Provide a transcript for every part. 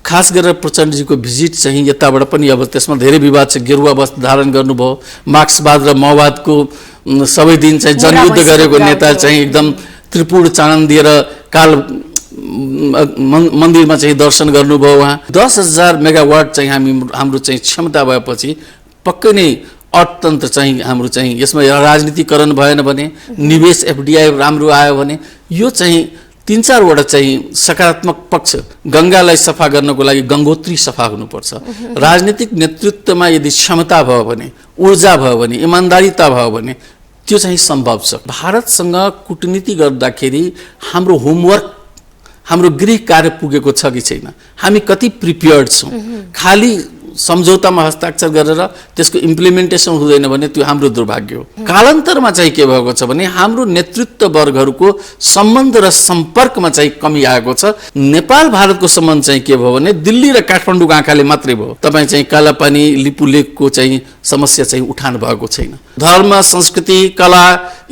खास गरेर प्रचण्डजीको भिजिट चाहिँ यताबाट पनि अब त्यसमा धेरै विवाद छ। गेरुवा वस्त्र धारण गर्नुभयो, मार्क्सवाद र माओवादको सबै दिन चाहिँ जनयुद्ध गरेको नेता चाहिँ एकदम त्रिपुर चाँडन दिएर काल मन्दिरमा चाहिँ दर्शन गर्नुभयो। उहाँ 10,000 मेगावाट चाहिँ हाम्रो चाहिँ क्षमता भएपछि पक्कै नै अर्थतन्त्र चाहिँ हाम्रो चाहिँ यसमा राजनीतिकरण भएन भने, निवेश एफडीआई राम्रो आयो भने यो चाहिँ 3-4 वटा चाहिँ सकारात्मक पक्ष। गङ्गालाई सफा गर्नको लागि गङ्गोत्री सफा हुनुपर्छ। राजनीतिक नेतृत्वमा यदि क्षमता भयो भने, ऊर्जा भयो भने, इमान्दारिता भयो भने त्यो चाहिँ सम्भव छ। भारतसँग कूटनीति गर्दाखेरि हाम्रो होमवर्क, हाम्रो गृह कार्य पुगेको छ कि छैन, हामी कति प्रिपेयर्ड छौँ। खालि सम्झौतामा हस्ताक्षर गरेर त्यसको इम्प्लिमेन्टेसन हुँदैन भने त्यो हाम्रो दुर्भाग्य हो। कालान्तरमा चाहिँ के भएको छ भने हाम्रो नेतृत्व वर्गहरूको सम्बन्ध र सम्पर्कमा चाहिँ कमी आएको छ। नेपाल भारतको सम्बन्ध चाहिँ के भयो भने दिल्ली र काठमाडौँको आँखाले मात्रै भयो। तपाईँ चाहिँ कालापानी लिपुलेखको चाहिँ समस्या चाहिँ उठाउनु भएको छैन। धर्म, संस्कृति, कला,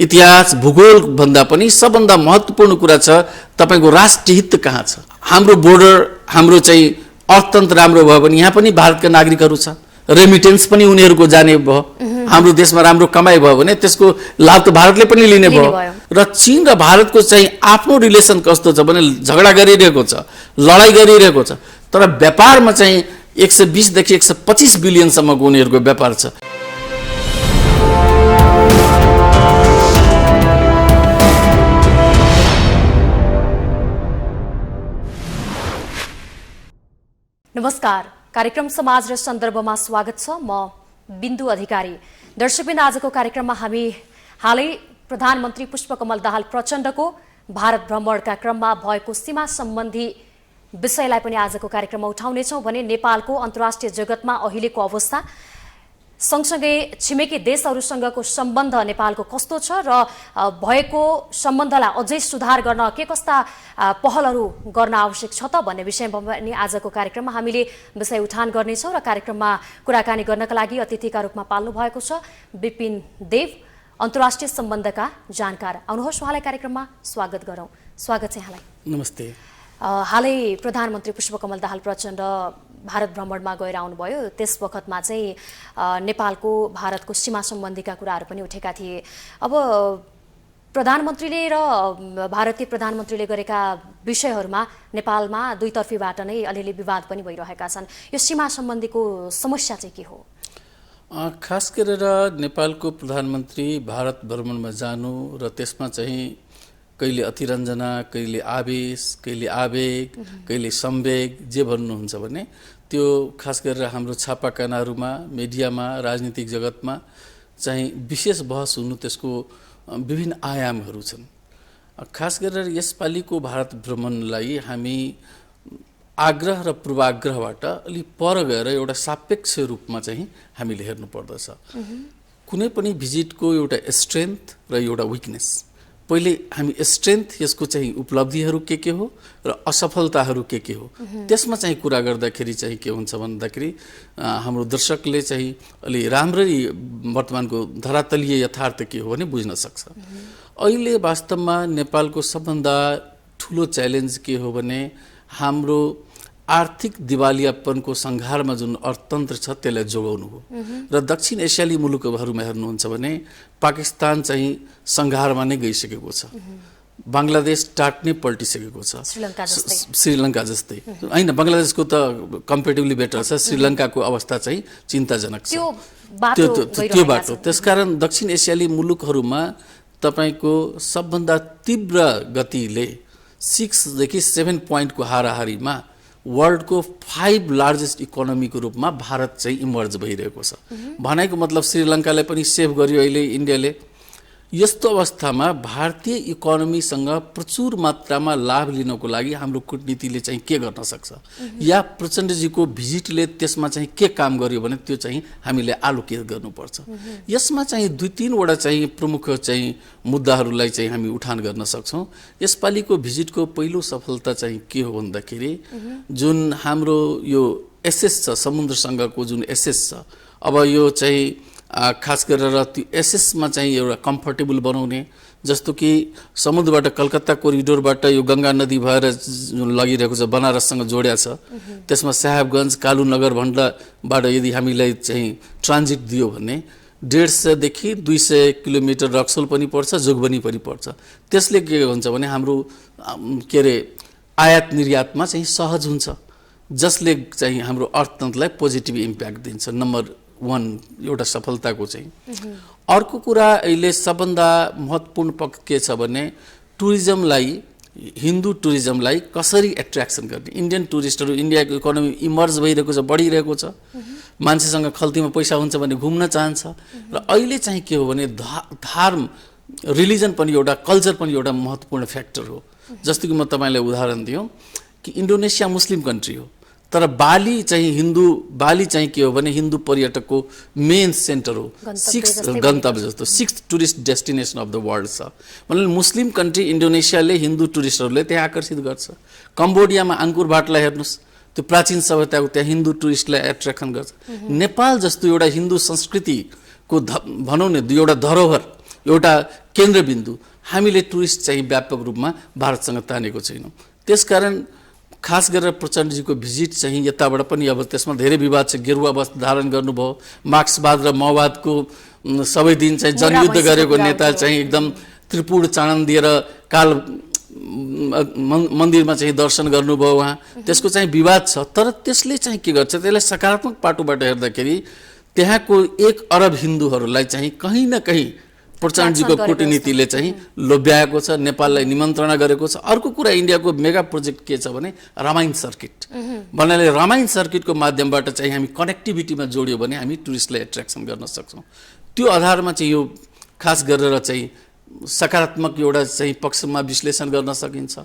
इतिहास, भूगोल भन्दा पनि सबभन्दा महत्त्वपूर्ण कुरा छ तपाईँको राष्ट्रिय हित कहाँ छ। हाम्रो बोर्डर, हाम्रो चाहिँ अर्थतन्त्र राम्रो भयो भने यहाँ पनि भारतका नागरिकहरू छ, रेमिटेन्स पनि उनीहरूको जाने भयो। हाम्रो देशमा राम्रो कमाइ भयो भने त्यसको लाभ त भारतले पनि लिने भयो। र चीन र भारतको चाहिँ आफ्नो रिलेसन कस्तो छ भने झगडा गरिरहेको छ, लडाइँ गरिरहेको छ, तर व्यापारमा चाहिँ 120 देखि 125 बिलियनसम्मको उनीहरूको व्यापार छ। नमस्कार, कार्यक्रम समाज र सन्दर्भमा स्वागत छ। म बिन्दु अधिकारी। दर्शकबिन, आजको कार्यक्रममा हामी हालै प्रधानमन्त्री पुष्पकमल दाहाल प्रचण्डको भारत भ्रमणका क्रममा भएको सीमा सम्बन्धी विषयलाई पनि आजको कार्यक्रममा उठाउनेछौँ भने नेपालको अन्तर्राष्ट्रिय जगतमा अहिलेको अवस्था, सँगसँगै छिमेकी देशहरूसँगको सम्बन्ध नेपालको कस्तो छ र भएको सम्बन्धलाई अझै सुधार गर्न के कस्ता पहलहरू गर्न आवश्यक छ त भन्ने विषयमा पनि आजको कार्यक्रममा हामीले विषय उठान गर्नेछौँ। र कार्यक्रममा कुराकानी गर्नका लागि अतिथिका रूपमा पाल्नु भएको छ विपिन देव, अन्तर्राष्ट्रिय सम्बन्धका जानकार। आउनुहोस् उहाँलाई कार्यक्रममा स्वागत गरौँ। स्वागत छ यहाँलाई। नमस्ते। हालै प्रधानमन्त्री पुष्पकमल दाहाल प्रचण्ड भारत भ्रमणमा गएर आउनुभयो। त्यस वखतमा चाहिँ नेपालको भारतको सीमा सम्बन्धीका कुराहरू पनि उठेका थिए। अब प्रधानमन्त्रीले र भारतीय प्रधानमन्त्रीले गरेका विषयहरूमा नेपालमा दुईतर्फीबाट नै अलिअलि विवाद पनि भइरहेका छन्। यो सीमा सम्बन्धीको समस्या चाहिँ के हो? खास गरेर नेपालको प्रधानमन्त्री भारत भ्रमणमा जानु र त्यसमा चाहिँ कहिले अतिरञ्जना, कहिले आवेश, कहिले आवेग, कहिले संवेग, जे भन्नुहुन्छ भने त्यो खास गरेर हाम्रो छापाखानाहरूमा, मिडियामा, राजनीतिक जगतमा चाहिँ विशेष बहस हुनु, त्यसको विभिन्न आयामहरू छन्। खास गरेर यसपालिको भारत भ्रमणलाई हामी आग्रह र पूर्वाग्रहबाट अलि पर गएर एउटा सापेक्ष रूपमा चाहिँ हामीले हेर्नुपर्दछ। कुनै पनि भिजिटको एउटा स्ट्रेन्थ र एउटा विकनेस। पहिले हामी स्ट्रेन्थ, यसको चाहिँ उपलब्धिहरू के हो र असफलताहरू के हो, त्यसमा चाहिँ कुरा गर्दाखेरि चाहिँ के हुन्छ भन्दाखेरि हाम्रो दर्शकले चाहिँ अलि राम्ररी वर्तमानको धरातलीय यथार्थ के हो भने बुझ्न सक्छ। अहिले वास्तवमा नेपालको सबभन्दा ठुलो च्यालेन्ज के हो भने हाम्रो आर्थिक दिवालियापनको सङ्घारमा जुन अर्थतन्त्र छ त्यसलाई जोगाउनु हो। र दक्षिण एसियाली मुलुकहरूमा हेर्नुहुन्छ भने पाकिस्तान चाहिँ सङ्घारमा नै गइसकेको छ, बङ्गलादेश टाट्नै पल्टिसकेको छ, श्रीलङ्का जस्तै होइन। बङ्गलादेशको त कम्पेरिटिभली बेटर छ, श्रीलङ्काको अवस्था चाहिँ चिन्ताजनक छ त्यो बाटो। त्यसकारण दक्षिण एसियाली मुलुकहरूमा तपाईँको सबभन्दा तीव्र गतिले 6 देखि 7 पोइन्टको हाराहारीमा वर्ल्डको 5 लार्जेस्ट इकोनोमीको रूपमा भारत चाहिँ इमर्ज भइरहेको छ। भनेको मतलब श्रीलङ्कालाई पनि सेभ गर्यो अहिले इन्डियाले। यस्तो अवस्थामा भारतीय इकोनोमीसँग प्रचुर मात्रामा लाभ लिनको लागि हाम्रो कूटनीतिले चाहिँ के गर्न सक्छ, या प्रचण्डजीको भिजिटले त्यसमा चाहिँ के काम गर्यो भने त्यो चाहिँ हामीले आलोकित गर्नुपर्छ। यसमा चाहिँ 2-3 वटा चाहिँ प्रमुख चाहिँ मुद्दाहरूलाई चाहिँ हामी उठान गर्न सक्छौँ। यसपालिको भिजिटको पहिलो सफलता चाहिँ के हो भन्दाखेरि जुन हाम्रो यो एसेस छ, समुद्रसँगको जुन एसेस छ, अब यो चाहिँ खास गरेर त्यो एसेसमा चाहिँ एउटा कम्फर्टेबल बनाउने, जस्तो कि समुद्रबाट कलकत्ता कोरिडोरबाट यो गङ्गा नदी भएर जुन लगिरहेको छ बनारससँग जोड्या छ, त्यसमा साहेबगञ्ज कालुनगर भन्डाबाट यदि हामीलाई चाहिँ ट्रान्जिट दियो भने 150 देखि 200 किलोमिटर रक्सोल पनि पर्छ, जोगबनी पनि पर्छ। त्यसले के हुन्छ भने हाम्रो के अरे आयात निर्यातमा चाहिँ सहज हुन्छ, जसले चाहिँ हाम्रो अर्थतन्त्रलाई पोजिटिभ इम्प्याक्ट दिन्छ। नम्बर 1 एउटा सफलताको चाहिँ। अर्को कुरा अहिले सबभन्दा महत्त्वपूर्ण पक्ष के छ भने टुरिज्मलाई, हिन्दू टुरिज्मलाई कसरी एट्र्याक्सन गर्ने। इन्डियन टुरिस्टहरू, इन्डियाको इकोनोमी इमर्ज भइरहेको छ, बढिरहेको छ, मान्छेसँग खल्तीमा पैसा हुन्छ भने घुम्न चाहन्छ। र अहिले चाहिँ के हो भने धर्म, रिलिजन पनि एउटा, कल्चर पनि एउटा महत्त्वपूर्ण फ्याक्टर हो। जस्तो कि म तपाईँलाई उदाहरण दिउँ कि इन्डोनेसिया मुस्लिम कन्ट्री हो, तर बाली चाहिँ के हो भने हिन्दू पर्यटकको मेन सेन्टर हो, गन्तव्य जस्तो 6th tourist destination of the world छ। मतलब मुस्लिम कन्ट्री इन्डोनेसियाले हिन्दू टुरिस्टहरूले त्यहाँ आकर्षित गर्छ। कम्बोडियामा आङ्कुर भाटलाई हेर्नुहोस्, त्यो प्राचीन सभ्यताको त्यहाँ हिन्दू टुरिस्टलाई एट्र्याक्सन गर्छ। नेपाल जस्तो एउटा हिन्दू संस्कृतिको भनौँ न एउटा धरोहर, एउटा केन्द्रबिन्दु हामीले टुरिस्ट चाहिँ व्यापक रूपमा भारतसँग तानेको छैनौँ। त्यसकारण खास गरेर प्रचण्डजीको भिजिट चाहिँ यताबाट पनि अब त्यसमा धेरै विवाद छ। गेरुवा वस्त्र धारण गर्नुभयो, मार्क्सवाद र माओवादको सबै दिन चाहिँ जनयुद्ध गरेको नेता चाहिँ एकदम त्रिपुर चाँडन दिएर काल मन्दिरमा चाहिँ दर्शन गर्नुभयो उहाँ, त्यसको चाहिँ विवाद छ। तर त्यसले चाहिँ के गर्छ, त्यसलाई सकारात्मक पाटोबाट हेर्दाखेरि त्यहाँको 1 अरब हिन्दूहरूलाई चाहिँ कहीँ न कहीँ प्रचण्डजीको कूटनीतिले चाहिँ लोभ्याएको छ, नेपाललाई निमन्त्रणा गरेको छ। अर्को कुरा इन्डियाको मेगा प्रोजेक्ट के छ भने रामायण सर्किट भन्नाले रामायण सर्किटको माध्यमबाट चाहिँ हामी कनेक्टिभिटीमा जोड्यो भने हामी टुरिस्टलाई एट्र्याक्सन गर्न सक्छौँ। त्यो आधारमा चाहिँ यो खास गरेर चाहिँ सकारात्मक एउटा चाहिँ पक्षमा विश्लेषण गर्न सकिन्छ।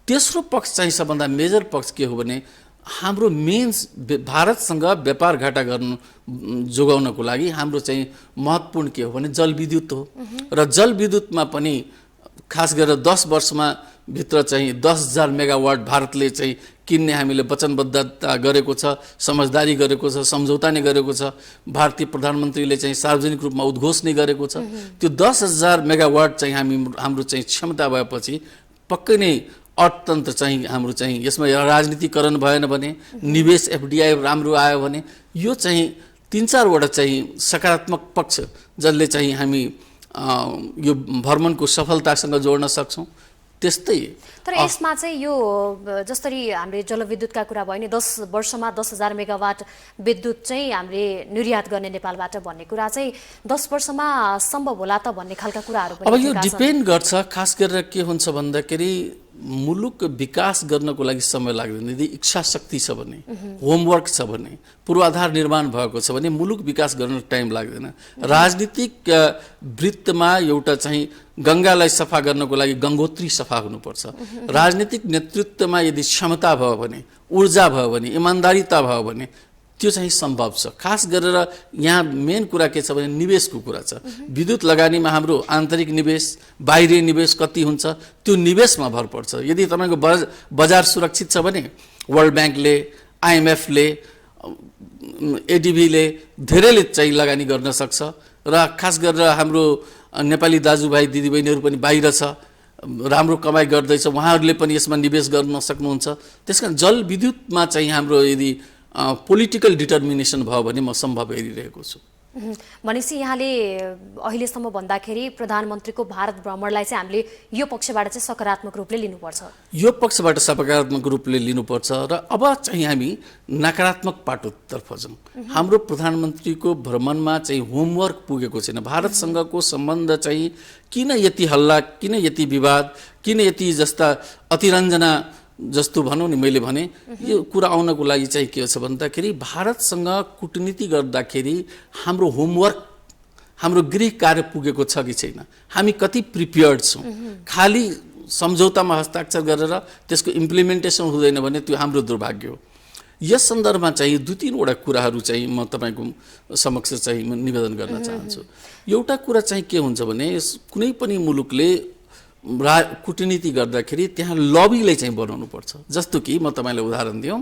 तेस्रो पक्ष चाहिँ सबभन्दा मेजर पक्ष के हो भने हाम्रो मेन भारतसँग व्यापार घाटा गर्नु जोगाउनको लागि हाम्रो चाहिँ महत्त्वपूर्ण के हो भने जलविद्युत हो। र जलविद्युतमा पनि खास गरेर 10 वर्षमा भित्र चाहिँ 10,000 मेगावाट भारतले चाहिँ किन्ने हामीले वचनबद्धता गरेको छ, समझदारी गरेको छ, सम्झौता नै गरेको छ। भारतीय प्रधानमन्त्रीले चाहिँ सार्वजनिक रूपमा उद्घोष नै गरेको छ। त्यो 10,000 मेगावाट चाहिँ हाम्रो चाहिँ क्षमता भएपछि पक्कै नै अर्थतन्त्र चाहिँ हाम्रो चाहिँ यसमा राजनीतिकरण भएन भने, निवेश एफडीआई राम्रो आयो भने यो चाहिँ 3-4 वटा चाहिँ सकारात्मक पक्ष जसले चाहिँ हामी यो भ्रमणको सफलतासँग जोड्न सक्छौँ। त्यस्तै तर यसमा चाहिँ यो जसरी हामीले जलविद्युतका कुरा भयो नि 10 वर्षमा 10,000 मेगावाट विद्युत चाहिँ हामीले निर्यात गर्ने नेपालबाट भन्ने कुरा चाहिँ 10 वर्षमा सम्भव होला त भन्ने खालका कुराहरू पनि अब यो डिपेन्ड गर्छ। खास गरेर के हुन्छ भन्दाखेरि मुलुक विकास गर्नको लागि समय लाग्दैन। यदि इच्छा शक्ति छ भने, होमवर्क छ भने, पूर्वाधार निर्माण भएको छ भने मुलुक विकास गर्न टाइम लाग्दैन। राजनीतिक वृत्तमा एउटा चाहिँ गङ्गालाई सफा गर्नको लागि गङ्गोत्री सफा हुनुपर्छ। राजनीतिक नेतृत्वमा यदि क्षमता भयो भने, ऊर्जा भयो भने, इमान्दारिता भयो भने त्यो चाहिँ सम्भव छ। खास गरेर यहाँ मेन कुरा के छ भने निवेशको कुरा छ। विद्युत लगानीमा हाम्रो आन्तरिक निवेश, बाहिरी निवेश कति हुन्छ त्यो निवेशमा भर पर्छ। यदि तपाईँको बजार सुरक्षित छ भने वर्ल्ड ब्याङ्कले, आइएमएफले, एडिबीले धेरैले चाहिँ लगानी गर्न सक्छ। र खास गरेर हाम्रो नेपाली दाजुभाइ दिदीबहिनीहरू पनि बाहिर छ, राम्रो कमाइ गर्दैछ, उहाँहरूले पनि यसमा निवेश गर्न सक्नुहुन्छ। त्यसकारण जलविद्युतमा चाहिँ हाम्रो यदि पोलिटिकल डिटर्मिनेसन भयो भने म सम्भव हेरिरहेको छु। भनेपछि यहाँले अहिलेसम्म भन्दाखेरि प्रधानमन्त्रीको भारत भ्रमणलाई चाहिँ हामीले यो पक्षबाट चाहिँ सकारात्मक रूपले लिनुपर्छ। यो पक्षबाट सकारात्मक रूपले लिनुपर्छ। र अब चाहिँ हामी नकारात्मक पाटोतर्फ जाउँ। हाम्रो प्रधानमन्त्रीको भ्रमणमा चाहिँ होमवर्क पुगेको छैन। भारतसँगको सम्बन्ध चाहिँ किन यति हल्ला, किन यति विवाद, किन यति जस्ता अतिरञ्जना जस्तो भनौँ नि, मैले भने यो कुरा आउनको लागि चाहिँ के छ भन्दाखेरि भारतसँग कूटनीति गर्दाखेरि हाम्रो होमवर्क, हाम्रो गृह कार्य पुगेको छ कि छैन, हामी कति प्रिपेयर्ड छौँ। खालि सम्झौतामा हस्ताक्षर गरेर त्यसको इम्प्लिमेन्टेसन हुँदैन भने त्यो हाम्रो दुर्भाग्य हो। यस सन्दर्भमा चाहिँ 2-3 वटा कुराहरू चाहिँ म तपाईँको समक्ष चाहिँ निवेदन गर्न चाहन्छु। एउटा कुरा चाहिँ के हुन्छ भने कुनै पनि मुलुकले कूटनीति गर्दाखेरि त्यहाँ लबीले चाहिँ बनाउनुपर्छ। जस्तो कि म तपाईँलाई उदाहरण दिउँ,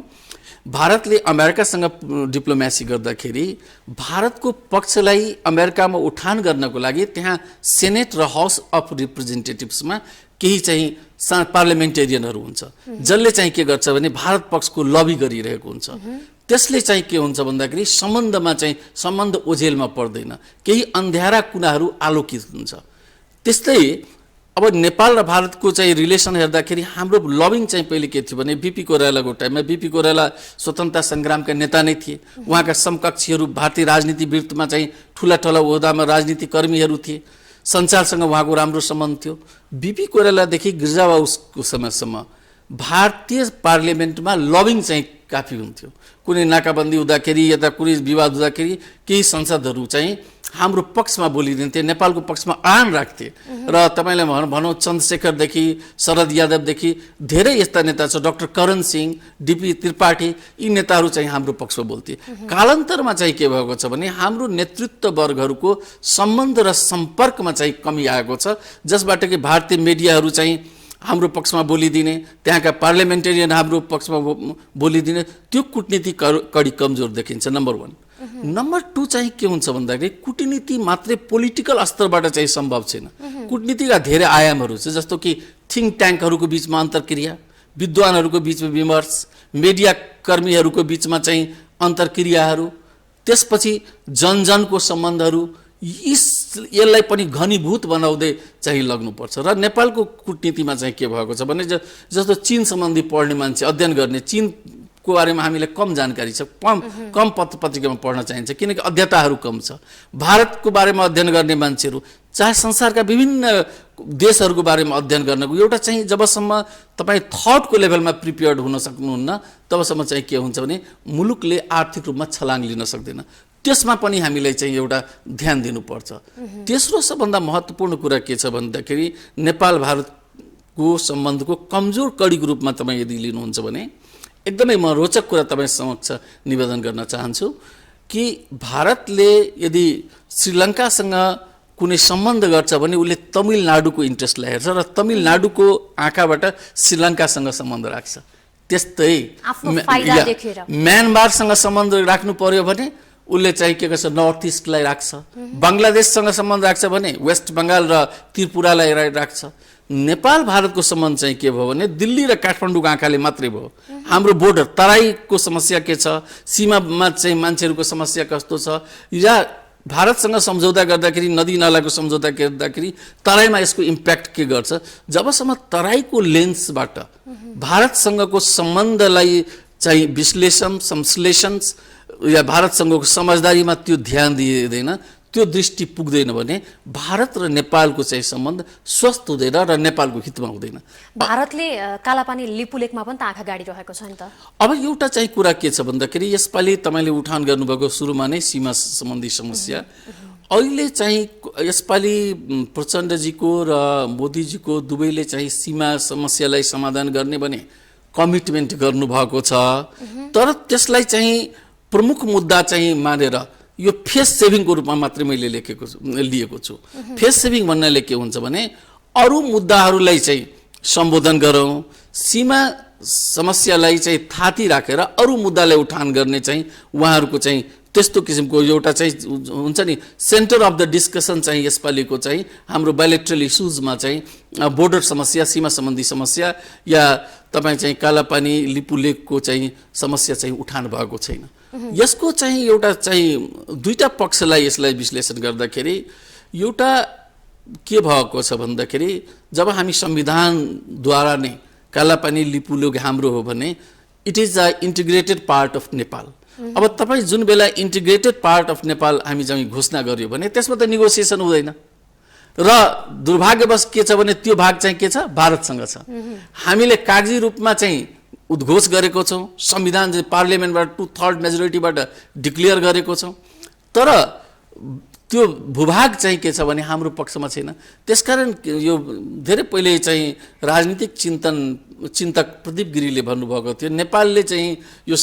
भारतले अमेरिकासँग डिप्लोमेसी गर्दाखेरि भारतको पक्षलाई अमेरिकामा उठान गर्नको लागि त्यहाँ सेनेट र हाउस अफ रिप्रेजेन्टेटिभ्समा केही चाहिँ पार्लिमेन्टेरियनहरू हुन्छ, जसले चाहिँ के गर्छ भने भारत पक्षको लबी गरिरहेको हुन्छ। त्यसले चाहिँ के हुन्छ भन्दाखेरि सम्बन्ध ओझेलमा पर्दैन, केही अन्ध्यारा कुराहरू आलोकित हुन्छ। त्यस्तै अब नेपाल र भारतको चाहिँ रिलेसन हेर्दाखेरि हाम्रो लबिङ चाहिँ पहिले के थियो भने बीपी कोइरालाको टाइममा, बीपी कोइराला स्वतन्त्रता सङ्ग्रामका नेता नै थिए, उहाँका समकक्षीहरू भारतीय राजनीतिवृत्तमा चाहिँ ठुला ठुला ओहदामा राजनीतिक कर्मीहरू थिए, सञ्चारसँग उहाँको राम्रो सम्बन्ध थियो। बीपी कोइरालादेखि गिरिजाबाबुको समयसम्म भारतीय पार्लियामेन्टमा लबिङ चाहिँ काफी हुन्थ्यो। कुनै नाकाबन्दी हुँदाखेरि या त कुनै विवाद हुँदाखेरि केही संसदहरू चाहिँ हाम्रो पक्षमा बोलिदिन्थे, नेपालको पक्षमा आन राख्थे। र तपाईँलाई भनौँ चन्द्रशेखरदेखि शरद यादवदेखि धेरै यस्ता नेता छ, डाक्टर करण सिंह, डीपी त्रिपाठी, यी नेताहरू चाहिँ हाम्रो पक्षमा बोल्थे। कालान्तरमा चाहिँ के भएको छ भने हाम्रो नेतृत्व वर्गहरूको सम्बन्ध र सम्पर्कमा चाहिँ कमी आएको छ, जसबाट कि भारतीय मिडियाहरू चाहिँ हाम्रो पक्षमा बोलिदिने, त्यहाँका पार्लियामेन्टेरियन हाम्रो पक्षमा बोलिदिने, त्यो कूटनीति कडी कमजोर देखिन्छ। नम्बर 1। नम्बर 2 चाहिँ के हुन्छ भन्दाखेरि कूटनीति मात्रै पोलिटिकल स्तरबाट चाहिँ सम्भव छैन। कूटनीतिका धेरै आयामहरू छ, जस्तो कि थिङ्क ट्याङ्कहरूको बिचमा अन्तर्क्रिया, विद्वानहरूको बिचमा विमर्श, मिडिया कर्मीहरूको बिचमा चाहिँ अन्तर्क्रियाहरू, त्यसपछि जनजनको सम्बन्धहरू, यसलाई पनि घनीभूत बनाउँदै चाहिँ लग्नुपर्छ। र नेपालको कूटनीतिमा चाहिँ के भएको छ भने जस्तो चीन सम्बन्धी पढ्ने मान्छे, अध्ययन गर्ने, चीनको बारेमा हामीलाई कम जानकारी छ, कम पत्र पत्रिकामा पढ्न चाहिन्छ, किनकि अध्ययताहरू कम छ। भारतको बारेमा अध्ययन गर्ने मान्छेहरू, चाहे संसारका विभिन्न देशहरूको बारेमा अध्ययन गर्नको एउटा चाहिँ जबसम्म तपाईँ थटको लेभलमा प्रिपेयर्ड हुन सक्नुहुन्न, तबसम्म चाहिँ के हुन्छ भने मुलुकले आर्थिक रूपमा छलाङ लिन सक्दैन। त्यसमा पनि हामीलाई चाहिँ एउटा ध्यान दिनुपर्छ। तेस्रो सबभन्दा महत्त्वपूर्ण कुरा के छ भन्दाखेरि नेपाल भारतको सम्बन्धको कमजोर कडीको रूपमा तपाईँ यदि लिनुहुन्छ भने एकदमै म रोचक कुरा तपाईँ समक्ष निवेदन गर्न चाहन्छु कि भारतले यदि श्रीलङ्कासँग कुनै सम्बन्ध गर्छ भने उसले तमिलनाडुको इन्ट्रेस्टलाई हेर्छ र तमिलनाडुको आँखाबाट श्रीलङ्कासँग सम्बन्ध राख्छ। त्यस्तै म्यानमारसँग सम्बन्ध राख्नु पर्यो भने उसले चाहिँ के गर्छ, नर्थ इस्टलाई राख्छ। बङ्गलादेशसँग सम्बन्ध राख्छ भने वेस्ट बङ्गाल र त्रिपुरालाई राख्छ। नेपाल भारतको सम्बन्ध चाहिँ के भयो भने दिल्ली र काठमाडौँको आँखाले मात्रै भयो। हाम्रो बोर्डर तराईको समस्या के छ, सीमामा चाहिँ मान्छेहरूको समस्या कस्तो छ, या भारतसँग सम्झौता गर्दाखेरि नदी नालाको सम्झौता गर्दाखेरि तराईमा यसको इम्प्याक्ट के गर्छ। जबसम्म तराईको लेन्सबाट भारतसँगको सम्बन्धलाई चाहिँ विश्लेषण संश्लेषण या भारतसँगको समझदारीमा त्यो ध्यान दिइँदैन, त्यो दृष्टि पुग्दैन भने भारत र नेपालको चाहिँ सम्बन्ध स्वस्थ हुँदैन र नेपालको हितमा हुँदैन। भारतले कालापानी लिपुलेकमा पनि त आँखा गाडिरहेको छ नि त। अब एउटा चाहिँ कुरा के छ भन्दाखेरि यसपालि तपाईँले उठान गर्नुभएको सुरुमा नै सीमा सम्बन्धी समस्या, अहिले चाहिँ यसपालि प्रचण्डजीको र मोदीजीको दुवैले चाहिँ सीमा समस्यालाई समाधान गर्ने भने कमिटमेन्ट गर्नुभएको छ। तर त्यसलाई चाहिँ प्रमुख मुद्दा चाहिँ मानेर यो फेस सेभिङको रूपमा मात्रै मैले लिएको छु। फेस सेभिङ भन्नाले के हुन्छ भने अरू मुद्दाहरूलाई चाहिँ सम्बोधन गरौँ, सीमा समस्यालाई चाहिँ थाती राखेर अरू मुद्दालाई उठान गर्ने चाहिँ उहाँहरूको चाहिँ त्यस्तो किसिमको एउटा चाहिँ हुन्छ नि, सेन्टर अफ द डिस्कसन चाहिँ यसपालिको चाहिँ हाम्रो बाइलेटरल इस्युजमा चाहिँ बोर्डर समस्या, सीमा सम्बन्धी समस्या या तपाईँ चाहिँ कालापानी लिपुलेकको चाहिँ समस्या चाहिँ उठान भएको छैन। यसको चाहिँ एउटा चाहिँ दुईटा पक्षलाई यसलाई विश्लेषण गर्दाखेरि एउटा के भएको छ भन्दाखेरि जब हामी संविधानद्वारा नै कालापानी लिपुलेक हाम्रो हो भने it is a integrated part of Nepal. अब तपाईँ जुन बेला इन्टिग्रेटेड पार्ट अफ नेपाल हामी चाहिँ घोषणा गर्यो भने त्यसमा त नेगोसिएसन हुँदैन र दुर्भाग्यवश के छ भने त्यो भाग चाहिँ के छ, भारतसँग छ। हामीले कागजी रूपमा चाहिँ उद्घोष गरेको छौँ, संविधान चाहिँ पार्लियामेन्टबाट 2/3 मेजोरिटीबाट डिक्लेयर गरेको छौँ, तर त्यो भूभाग चाहिँ के छ भने हाम्रो पक्षमा छैन। त्यसकारण यो धेरै पहिले चाहिँ राजनीतिक चिन्तक प्रदीप गिरीले भन्नुभएको थियो नेपालले चाहिँ यो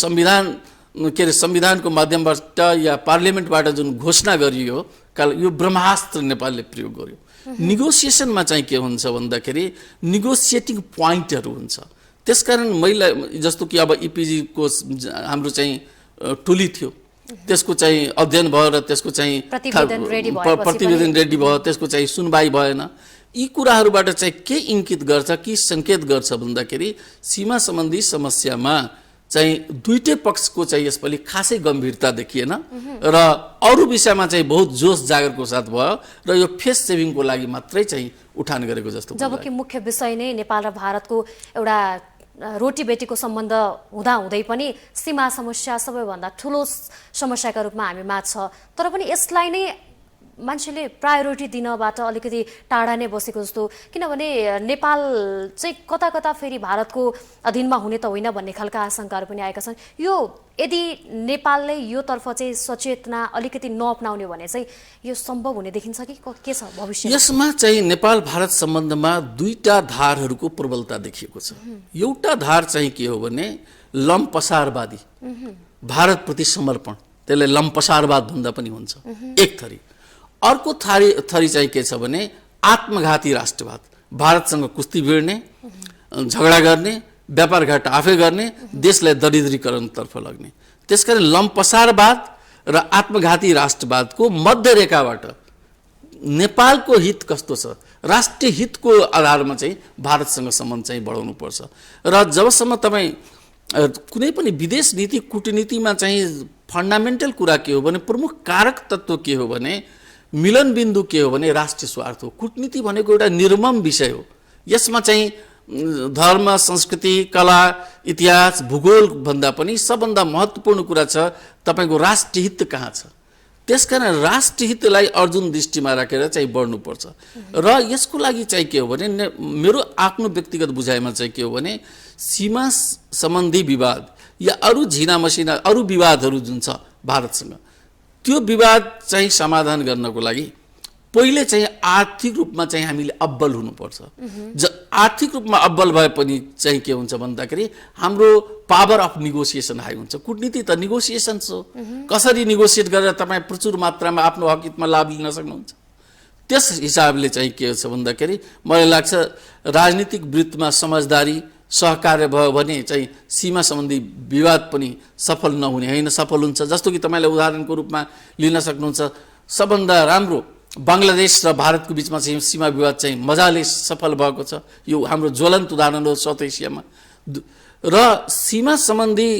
संविधानको माध्यमबाट या पार्लियामेन्टबाट जुन घोषणा गरियो यो ब्रह्मास्त्र नेपालले प्रयोग गर्यो। निगोसिएसनमा चाहिँ के हुन्छ भन्दाखेरि निगोसिएटिङ पोइन्टहरू हुन्छ। त्यसकारण मैले जस्तो कि अब इपिजी को हाम्रो चाहिँ टोली थियो, त्यसको चाहिँ अध्ययन भयो र त्यसको चाहिँ प्रतिवेदन रेडी भयो, त्यसको चाहिँ सुनवाई भएन। यी कुराहरूबाट चाहिँ के इङ्कित गर्छ कि सङ्केत गर्छ भन्दाखेरि सीमा सम्बन्धी समस्यामा चाहिँ दुईटै पक्षको चाहिँ यसपालि खासै गम्भीरता देखिएन र अरू विषयमा चाहिँ बहुत जोस जागरको साथ भयो र यो फेस सेभिङको लागि मात्रै चाहिँ उठान गरेको जस्तो। जबकि मुख्य विषय नै नेपाल र भारतको एउटा रोटी बेटीको सम्बन्ध हुँदाहुँदै पनि सीमा समस्या सबैभन्दा ठुलो समस्याका रूपमा हामीमा छ। तर पनि यसलाई नै मान्छेले प्रायोरिटी दिनबाट अलिकति टाढा नै बसेको जस्तो, किनभने नेपाल चाहिँ कता कता फेरि भारतको अधीनमा हुने त होइन भन्ने खालका आशंकाहरू पनि आएका छन्। यो यदि नेपालले यो तर्फ चाहिँ सचेतना अलिकति नअपनाउने भने चाहिँ यो सम्भव हुने देखिन्छ कि के छ भविष्य? यसमा चाहिँ नेपाल भारत सम्बन्धमा दुईटा धारहरूको प्रबलता देखिएको छ। एउटा धार चाहिँ के हो भने लम्पसारवादी, भारतप्रति समर्पण, त्यसलाई लम्पसारवाद भन्दा पनि हुन्छ एक थरी। अर्को थरी चाहिँ के छ भने आत्मघाती राष्ट्रवाद, भारतसँग कुस्ती भिड्ने, झगडा गर्ने, व्यापार घाट आफै गर्ने, देशलाई दरिद्रीकरणतर्फ लग्ने। त्यसकारण लम्पसारवाद र आत्मघाती राष्ट्रवादको मध्यरेखाबाट नेपालको हित कस्तो छ, राष्ट्रिय हितको आधारमा चाहिँ भारतसँग सम्बन्ध चाहिँ बढाउनु पर्छ। र जबसम्म तपाईँ कुनै पनि विदेश नीति कूटनीतिमा चाहिँ फन्डामेन्टल कुरा के हो भने प्रमुख कारक तत्त्व के हो भने मिलन बिन्दु के हो भने राष्ट्रिय स्वार्थ हो। कूटनीति भनेको एउटा निर्मम विषय हो। यसमा चाहिँ धर्म, संस्कृति, कला, इतिहास, भूगोल भन्दा पनि सबभन्दा महत्त्वपूर्ण कुरा छ तपाईँको राष्ट्रिय हित कहाँ छ। त्यसकारण राष्ट्रिय हितलाई अर्जुन दृष्टिमा राखेर चाहिँ बढ्नुपर्छ। र यसको लागि चाहिँ के हो भने मेरो आफ्नो व्यक्तिगत बुझाइमा चाहिँ के हो भने सीमा सम्बन्धी विवाद या अरू झिना मसिना अरू विवादहरू जुन छ भारतसँग, त्यो विवाद चाहिँ समाधान गर्नको लागि पहिले चाहिँ आर्थिक रूपमा चाहिँ हामीले अब्बल हुनुपर्छ। आर्थिक रूपमा अब्बल भए पनि चाहिँ के हुन्छ भन्दाखेरि हाम्रो पावर अफ निगोसिएसन हाई हुन्छ। कूटनीति त निगोसिएसन हो, कसरी निगोसिएट गरेर तपाईँ प्रचुर मात्रामा आफ्नो हक हितमा लाभ लिन सक्नुहुन्छ। त्यस हिसाबले चाहिँ के छ भन्दाखेरि मलाई लाग्छ राजनीतिक वृत्तमा समझदारी सहकार्य भयो भने चाहिँ सीमा सम्बन्धी विवाद पनि सफल नहुने होइन, सफल हुन्छ। जस्तो कि तपाईँले उदाहरणको रूपमा लिन सक्नुहुन्छ, सबभन्दा राम्रो बङ्गलादेश र भारतको बिचमा चाहिँ सीमा विवाद चाहिँ मजाले सफल भएको छ। यो हाम्रो ज्वलन्त उदाहरण हो साउथ एसियामा। र सीमा सम्बन्धी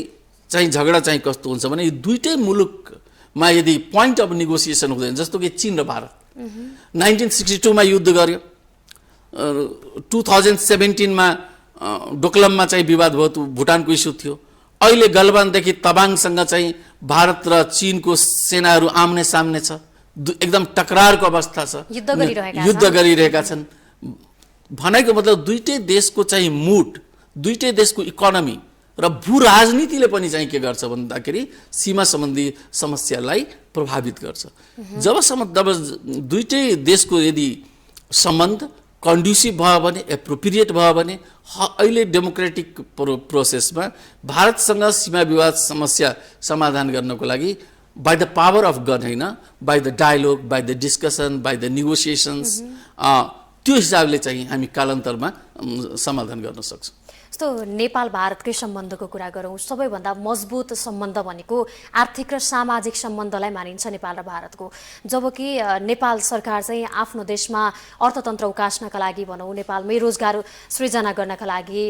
चाहिँ झगडा चाहिँ कस्तो हुन्छ भने यो दुईटै मुलुकमा यदि पोइन्ट अफ निगोसिएसन हुँदैन, जस्तो कि चीन र भारत 1962 मा युद्ध गर्यो, 2017 मा डोकलममा चाहिँ विवाद भयो, भुटानको इस्यु थियो। अहिले गलवानदेखि तवाङसँग चाहिँ भारत र चीनको सेनाहरू आम्ने सामने छ, एकदम टकरारको अवस्था छ, युद्ध गरिरहेका छन्। भनेको मतलब दुईटै देशको चाहिँ मुड, दुईटै देशको इकोनोमी र भू राजनीतिले पनि चाहिँ के गर्छ भन्दाखेरि सीमा सम्बन्धी समस्यालाई प्रभावित गर्छ। जबसम्म दुईटै देशको यदि सम्बन्ध कन्ड्युसिभ भयो भने, एप्रोप्रिएट भयो भने, अहिले डेमोक्रेटिक प्रोसेसमा भारतसँग सीमा विवाद समस्या समाधान गर्नको लागि by the power of gun होइन, by the dialogue, by the discussion, by the negotiations, त्यो हिसाबले चाहिँ हामी कालान्तरमा समाधान गर्न सक्छौँ। जस्तो नेपाल भारतकै सम्बन्धको कुरा गरौँ, सबैभन्दा मजबुत सम्बन्ध भनेको आर्थिक र सामाजिक सम्बन्धलाई मानिन्छ नेपाल र भारतको। जबकि नेपाल सरकार चाहिँ आफ्नो देशमा अर्थतन्त्र उकास्नका लागि भनौँ, नेपालमै रोजगार सृजना गर्नका लागि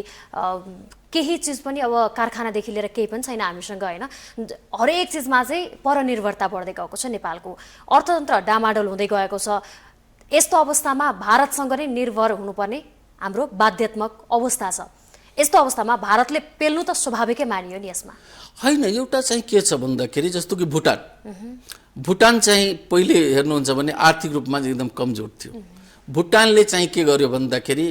केही चिज पनि अब कारखानादेखि लिएर केही पनि छैन हामीसँग होइन, हरेक चिजमा चाहिँ परनिर्भरता बढ्दै गएको छ। नेपालको अर्थतन्त्र डामाडोल हुँदै गएको छ। यस्तो अवस्थामा भारतसँग नै निर्भर हुनुपर्ने हाम्रो बाध्यात्मक अवस्था छ। यस्तो अवस्थामा भारतले पेल्नु त स्वाभाविकै मानियो नि यसमा होइन। एउटा चाहिँ के छ भन्दाखेरि जस्तो कि भुटान चाहिँ पहिले हेर्नुहुन्छ भने आर्थिक रूपमा एकदम कमजोर थियो। भुटानले चाहिँ के गर्यो भन्दाखेरि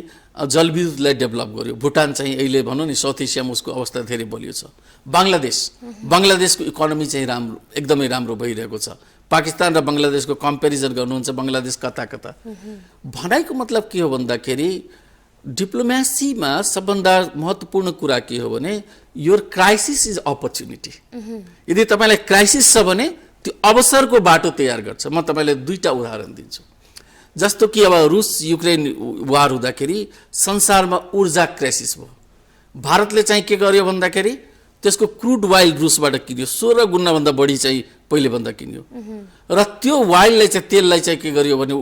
जलविद्युतलाई डेभलप गर्यो। भुटान चाहिँ अहिले भनौँ नि साउथ एसियामा उसको अवस्था धेरै बलियो छ। बङ्गलादेशको इकोनोमी चाहिँ राम्रो, एकदमै राम्रो भइरहेको छ। पाकिस्तान र बङ्गलादेशको कम्पेरिजन गर्नुहुन्छ, बङ्गलादेश कता कता। भनाइको मतलब के हो भन्दाखेरि डिप्लोमेसीमा सबभन्दा महत्त्वपूर्ण कुरा के हो भने योर क्राइसिस इज अपर्च्युनिटी। यदि तपाईँलाई क्राइसिस छ भने त्यो अवसरको बाटो तयार गर्छ। म तपाईँलाई दुईटा उदाहरण दिन्छु। जस्तो कि अब रुस युक्रेन वार हुँदाखेरि संसारमा ऊर्जा क्राइसिस भयो। भारतले चाहिँ के गर्यो भन्दाखेरि त्यसको क्रुड वाइल रुसबाट किन्यो, 16 गुणाभन्दा बढी चाहिँ पहिले भन्दा किन्यो र त्यो वाइललाई चाहिँ तेललाई चाहिँ के गर्यो भने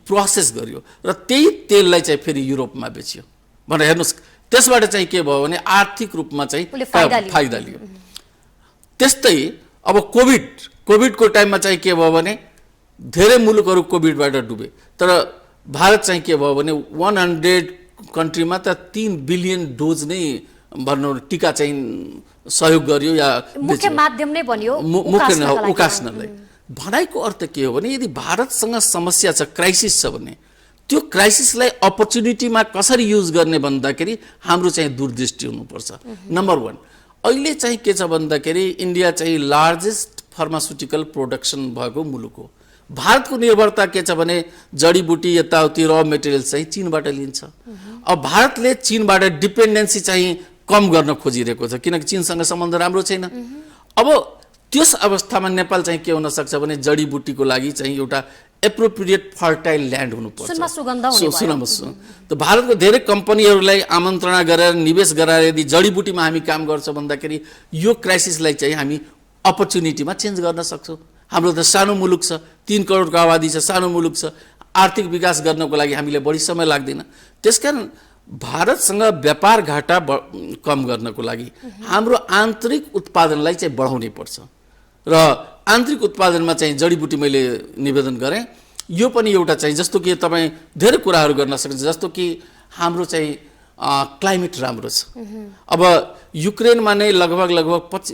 प्रोसेस गर्यो र त्यही तेललाई चाहिँ फेरि युरोपमा बेच्यो भनेर हेर्नुहोस्। त्यसबाट चाहिँ के भयो भने आर्थिक रूपमा चाहिँ फाइदा लियो। त्यस्तै अब कोभिडको टाइममा चाहिँ के भयो भने धेरै मुलुकहरू कोभिडबाट डुबे, तर भारत चाहिँ के भयो भने 100 कन्ट्रीमा त 3 बिलियन डोज नै भनौँ टीका चाहिँ सहयोग गर्यो या मुख्य माध्यम नै बन्यो उकास्नलाई। भनाइको अर्थ के हो भने यदि भारतसँग समस्या छ, क्राइसिस छ भने त्यो क्राइसिसलाई अपर्च्युनिटीमा कसरी युज गर्ने भन्दाखेरि हाम्रो चाहिँ दूरदृष्टि हुनुपर्छ। नम्बर 1 अहिले चाहिँ के छ भन्दाखेरि इन्डिया चाहिँ लार्जेस्ट फार्मास्युटिकल प्रोडक्सन भएको मुलुक हो। भारतको निर्भरता के छ भने जडीबुटी यताउति र मेटेरियल चाहिँ चीनबाट लिन्छ। अब भारतले चीनबाट डिपेन्डेन्सी चाहिँ कम गर्न खोजिरहेको छ किनकि चीनसँग सम्बन्ध राम्रो छैन। अब त्यस अवस्थामा नेपाल चाहिँ के हुन सक्छ भने जडीबुटीको लागि चाहिँ एउटा एप्रोप्रिएट फर्टाइल ल्यान्ड हुनुपर्छ। त भारतको धेरै कम्पनीहरूलाई आमन्त्रणा गरेर निवेश गराएर यदि जडीबुटीमा हामी काम गर्छौँ भन्दाखेरि यो क्राइसिसलाई चाहिँ हामी अपर्च्युनिटीमा चेन्ज गर्न सक्छौँ। हाम्रो त सानो मुलुक छ, 3 करोडको आबादी छ, सानो मुलुक छ, आर्थिक विकास गर्नको लागि हामीले बढी समय लाग्दैन। त्यसकारण भारतसँग व्यापार घाटा कम गर्नको लागि हाम्रो आन्तरिक उत्पादनलाई चाहिँ बढाउनै पर्छ र आन्तरिक उत्पादनमा चाहिँ जडीबुटी मैले निवेदन गरेँ। यो पनि एउटा चाहिँ जस्तो कि तपाईँ धेरै कुराहरू गर्न सक्नुहुन्छ, जस्तो कि हाम्रो चाहिँ क्लाइमेट राम्रो छ। अब युक्रेनमा नै लगभग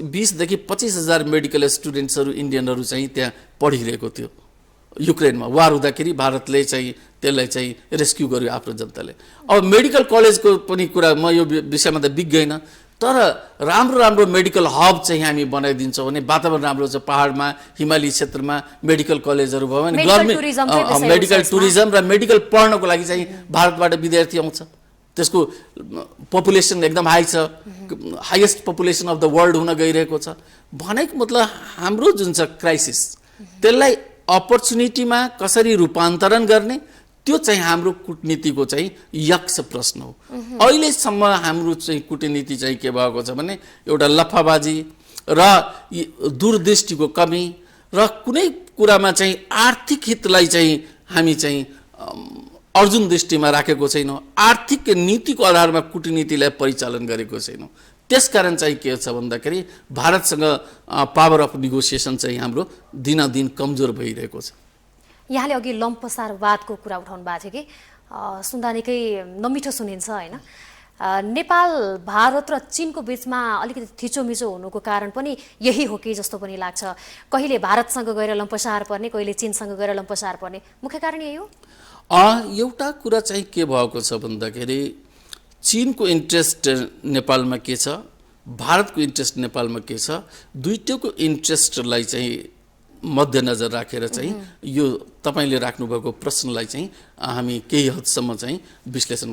20 देखि 25 हजार मेडिकल स्टुडेन्ट्सहरू इन्डियनहरू चाहिँ त्यहाँ पढिरहेको थियो। युक्रेनमा वार हुँदाखेरि भारतले चाहिँ त्यसलाई चाहिँ रेस्क्यु गर्यो आफ्नो जनताले। अब मेडिकल कलेजको पनि कुरा म यो विषयमा त बिग होइन, तर राम्रो मेडिकल हब चाहिँ हामी बनाइदिन्छौँ भने वातावरण राम्रो छ, पहाडमा हिमाली क्षेत्रमा मेडिकल कलेजहरू भयो भने मेडिकल टुरिज्म र मेडिकल पढ्नको लागि चाहिँ भारतबाट विद्यार्थी आउँछ। त्यसको पपुलेसन एकदम हाई छ, highest population of the world हुन गइरहेको छ। भनेको मतलब हाम्रो जुन छ क्राइसिस त्यसलाई अपर्च्युनिटीमा कसरी रूपान्तरण गर्ने त्यो चाहिँ हाम्रो कूटनीतिको चाहिँ यक्ष प्रश्न हो। अहिलेसम्म हाम्रो चाहिँ कूटनीति चाहिँ के भएको छ भने एउटा लफाबाजी र दूरदृष्टिको कमी र कुनै कुरामा चाहिँ आर्थिक हितलाई चाहिँ हामी चाहिँ अर्जुन दृष्टिमा राखेको छैनौँ, आर्थिक नीतिको आधारमा कूटनीतिलाई परिचालन गरेको छैनौँ। त्यसकारण चाहिँ के छ भन्दाखेरि भारतसँग पावर अफ नेगोसिएसन चाहिँ हाम्रो दिनदिन कमजोर भइरहेको छ। यहाँले अघि लम्पसारवादको कुरा उठाउनु भएको थियो कि सुन्दा निकै नमिठो सुनिन्छ होइन। नेपाल भारत र चीनको बीचमा अलिकति थिचोमिचो हुनुको कारण पनि यही हो कि जस्तो पनि लाग्छ। कहिले भारतसँग गएर लम्पसार पर्ने, कहिले चीनसँग गएर लम्पसार पर्ने, मुख्य कारण यही हो। एउटा कुरा चाहिँ के भएको छ भन्दाखेरि चीनको इन्ट्रेस्ट नेपालमा के छ, भारतको इन्ट्रेस्ट नेपालमा के छ, दुईटैको इन्ट्रेस्टलाई चाहिँ मध्यनजर राखेर चाहिँ यो तपाईले राख्नुभएको प्रश्नलाई चाहिँ हामी केही हदसम्म चाहिँ विश्लेषण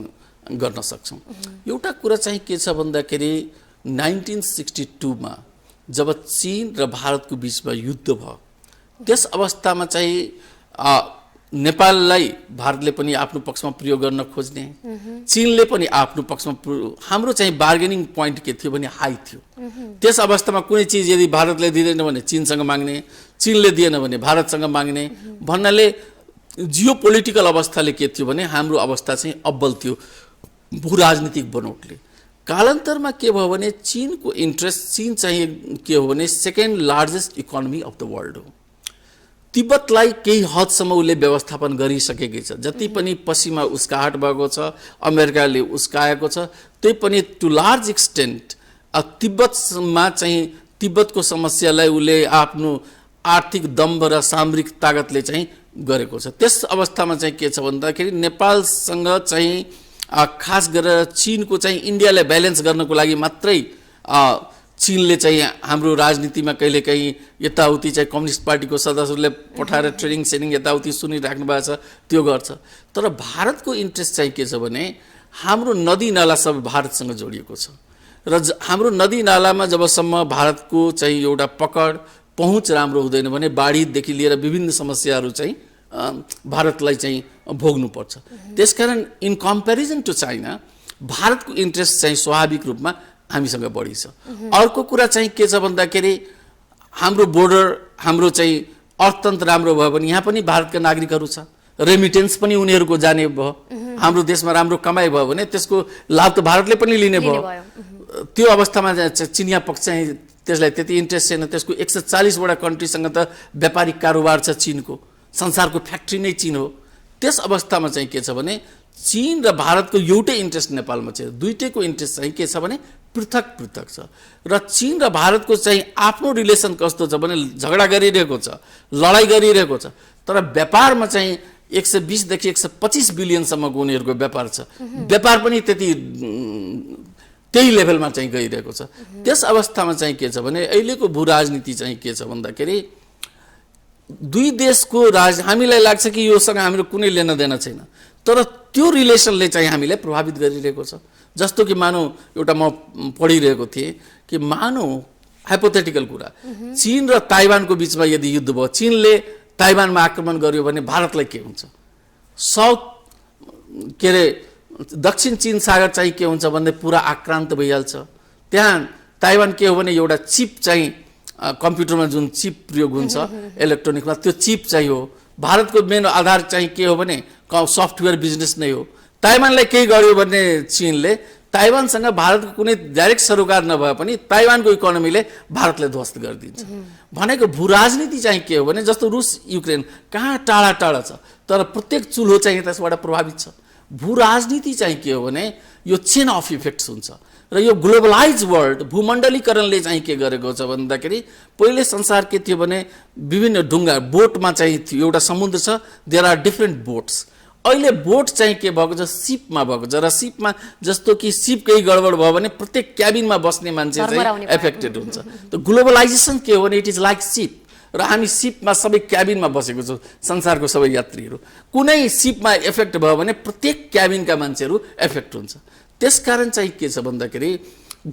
गर्न सक्छौँ। एउटा कुरा चाहिँ के छ भन्दाखेरि 1962 मा जब चीन र भारतको बीचमा युद्ध भयो त्यस अवस्थामा चाहिँ नेपाललाई भारतले पनि आफ्नो पक्षमा प्रयोग गर्न खोज्ने, चीनले पनि आफ्नो पक्षमा, हाम्रो चाहिँ बार्गेनिङ पोइन्ट के थियो भने हाई थियो। त्यस अवस्थामा कुनै चिज यदि भारतले दिँदैन भने चीनसँग माग्ने, चीनले दिएन भने भारतसँग माग्ने भन्नाले जियो पोलिटिकल अवस्थाले के थियो भने हाम्रो अवस्था चाहिँ अब्बल थियो भू राजनीतिक बनोटले। कालान्तरमा के भयो भने चीनको इन्ट्रेस्ट, चीन चाहिँ के हो भने second largest economy of the world हो। तिब्बतलाई केही हदसम्म उसले व्यवस्थापन गरिसकेकै छ। जति पनि पश्चिममा उस्काहट भएको छ, अमेरिकाले उस्काएको छ, त्यही पनि टु लार्ज एक्सटेन्ट तिब्बतमा चाहिँ तिब्बतको समस्यालाई उसले आफ्नो आर्थिक दम्भ र सामरिक ताकतले चाहिँ गरेको छ। त्यस अवस्थामा चाहिँ के छ भन्दाखेरि नेपालसँग चाहिँ खास गरेर चीनको चाहिँ इन्डियालाई ब्यालेन्स गर्नको लागि मात्रै चीनले चाहिँ हाम्रो राजनीतिमा कहिलेकाहीँ यताउति चाहिँ कम्युनिस्ट पार्टीको सदस्यहरूले पठाएर ट्रेनिङ सेनिङ यताउति सुनिराख्नु भएको छ, त्यो गर्छ। तर भारतको इन्ट्रेस्ट चाहिँ के छ भने हाम्रो नदी नाला सब भारतसँग जोडिएको छ र हाम्रो नदी नालामा जबसम्म भारतको चाहिँ एउटा पकड पहुँच राम्रो हुँदैन भने बाढीदेखि लिएर विभिन्न समस्याहरू चाहिँ भारतलाई चाहिँ भोग्नुपर्छ। त्यसकारण इन कम्पेरिजन टु चाइना भारतको इन्ट्रेस्ट चाहिँ स्वाभाविक रूपमा हामीसँग बढी छ। अर्को कुरा चाहिँ के छ भन्दाखेरि हाम्रो बोर्डर हाम्रो चाहिँ अर्थतन्त्र राम्रो भयो भने यहाँ पनि भारतका नागरिकहरू छ, रेमिटेन्स पनि उनीहरूको जाने भयो, हाम्रो देशमा राम्रो कमाइ भयो भने त्यसको लाभ त भारतले पनि लिने भयो। त्यो अवस्थामा चिनिया पक्ष चाहिँ त्यसलाई त्यति इन्ट्रेस्ट छैन। त्यसको 140 वटा कन्ट्रीसँग त व्यापारिक कारोबार छ चिनको, संसारको फ्याक्ट्री नै चिन हो। त्यस अवस्थामा चाहिँ के छ भने चीन र भारतको एउटै इन्ट्रेस्ट नेपालमा छ, दुईटैको इन्ट्रेस्ट चाहिँ के छ भने पृथक पृथक छ। र चीन र भारतको चाहिँ आफ्नो रिलेसन कस्तो छ भने झगडा गरिरहेको छ, लडाइँ गरिरहेको छ, तर व्यापारमा चाहिँ 120 देखि 125 बिलियनसम्मको उनीहरूको व्यापार छ। व्यापार पनि त्यही लेभलमा चाहिँ गइरहेको छ। त्यस अवस्थामा चाहिँ के छ भने अहिलेको भू राजनीति चाहिँ के छ भन्दाखेरि दुई देशको हामीलाई लाग्छ कि योसँग हाम्रो कुनै लेन देन छैन, तर त्यो रिलेसनले चाहिँ हामीलाई प्रभावित गरिरहेको छ। जस्तो कि मानौ एउटा म पढिरहेको थिएँ कि मानौ हाइपोथेटिकल कुरा, चीन र ताइवानको बिचमा यदि युद्ध भयो, चीनले ताइवानमा आक्रमण गर्यो भने भारतलाई के हुन्छ? दक्षिण चीन सागर चाहिँ के हुन्छ भन्ने पुरा आक्रान्त भइहाल्छ। त्यहाँ ताइवान के हो भने एउटा चिप चाहिँ कम्प्युटरमा जुन चिप प्रयोग हुन्छ इलेक्ट्रोनिक्समा, त्यो चिप चाहिँ हो। भारतको मेन आधार चाहिँ के हो भने सफ्टवेयर बिजनेस नै हो। ताइवानलाई केही गर्यो भने चीनले ताइवानसँग भारतको कुनै डाइरेक्ट सरोकार नभए पनि ताइवानको इकोनोमीले भारतलाई ध्वस्त गरिदिन्छ। भनेको भू राजनीति चाहिँ के हो भने जस्तो रुस युक्रेन कहाँ टाढा टाढा छ, तर प्रत्येक चुल्हो चाहिँ त्यसबाट प्रभावित छ। भू राजनीति चाहिँ के हो भने यो चेन अफ इफेक्ट्स हुन्छ। र यो ग्लोबलाइज वर्ल्ड भूमण्डलीकरणले चाहिँ के गरेको छ भन्दाखेरि पहिले संसार के थियो भने विभिन्न ढुङ्गा बोटमा चाहिँ थियो, एउटा समुद्र छ, देयर आर डिफ्रेन्ट बोट्स। अहिले बोट चाहिँ के भएको छ, सिपमा भएको छ। र सिपमा जस्तो कि सिप केही गडबड भयो भने प्रत्येक क्याबिनमा बस्ने मान्छे चाहिँ एफेक्टेड हुन्छ। त ग्लोबलाइजेसन के हो भने इट इज लाइक सिप, र हामी सिपमा सबै क्याबिनमा बसेको छौँ, संसारको सबै यात्रीहरू। कुनै सिपमा इफेक्ट भयो भने प्रत्येक क्याबिनका मान्छेहरू एफेक्ट हुन्छ। त्यसकारण चाहिँ के छ भन्दाखेरि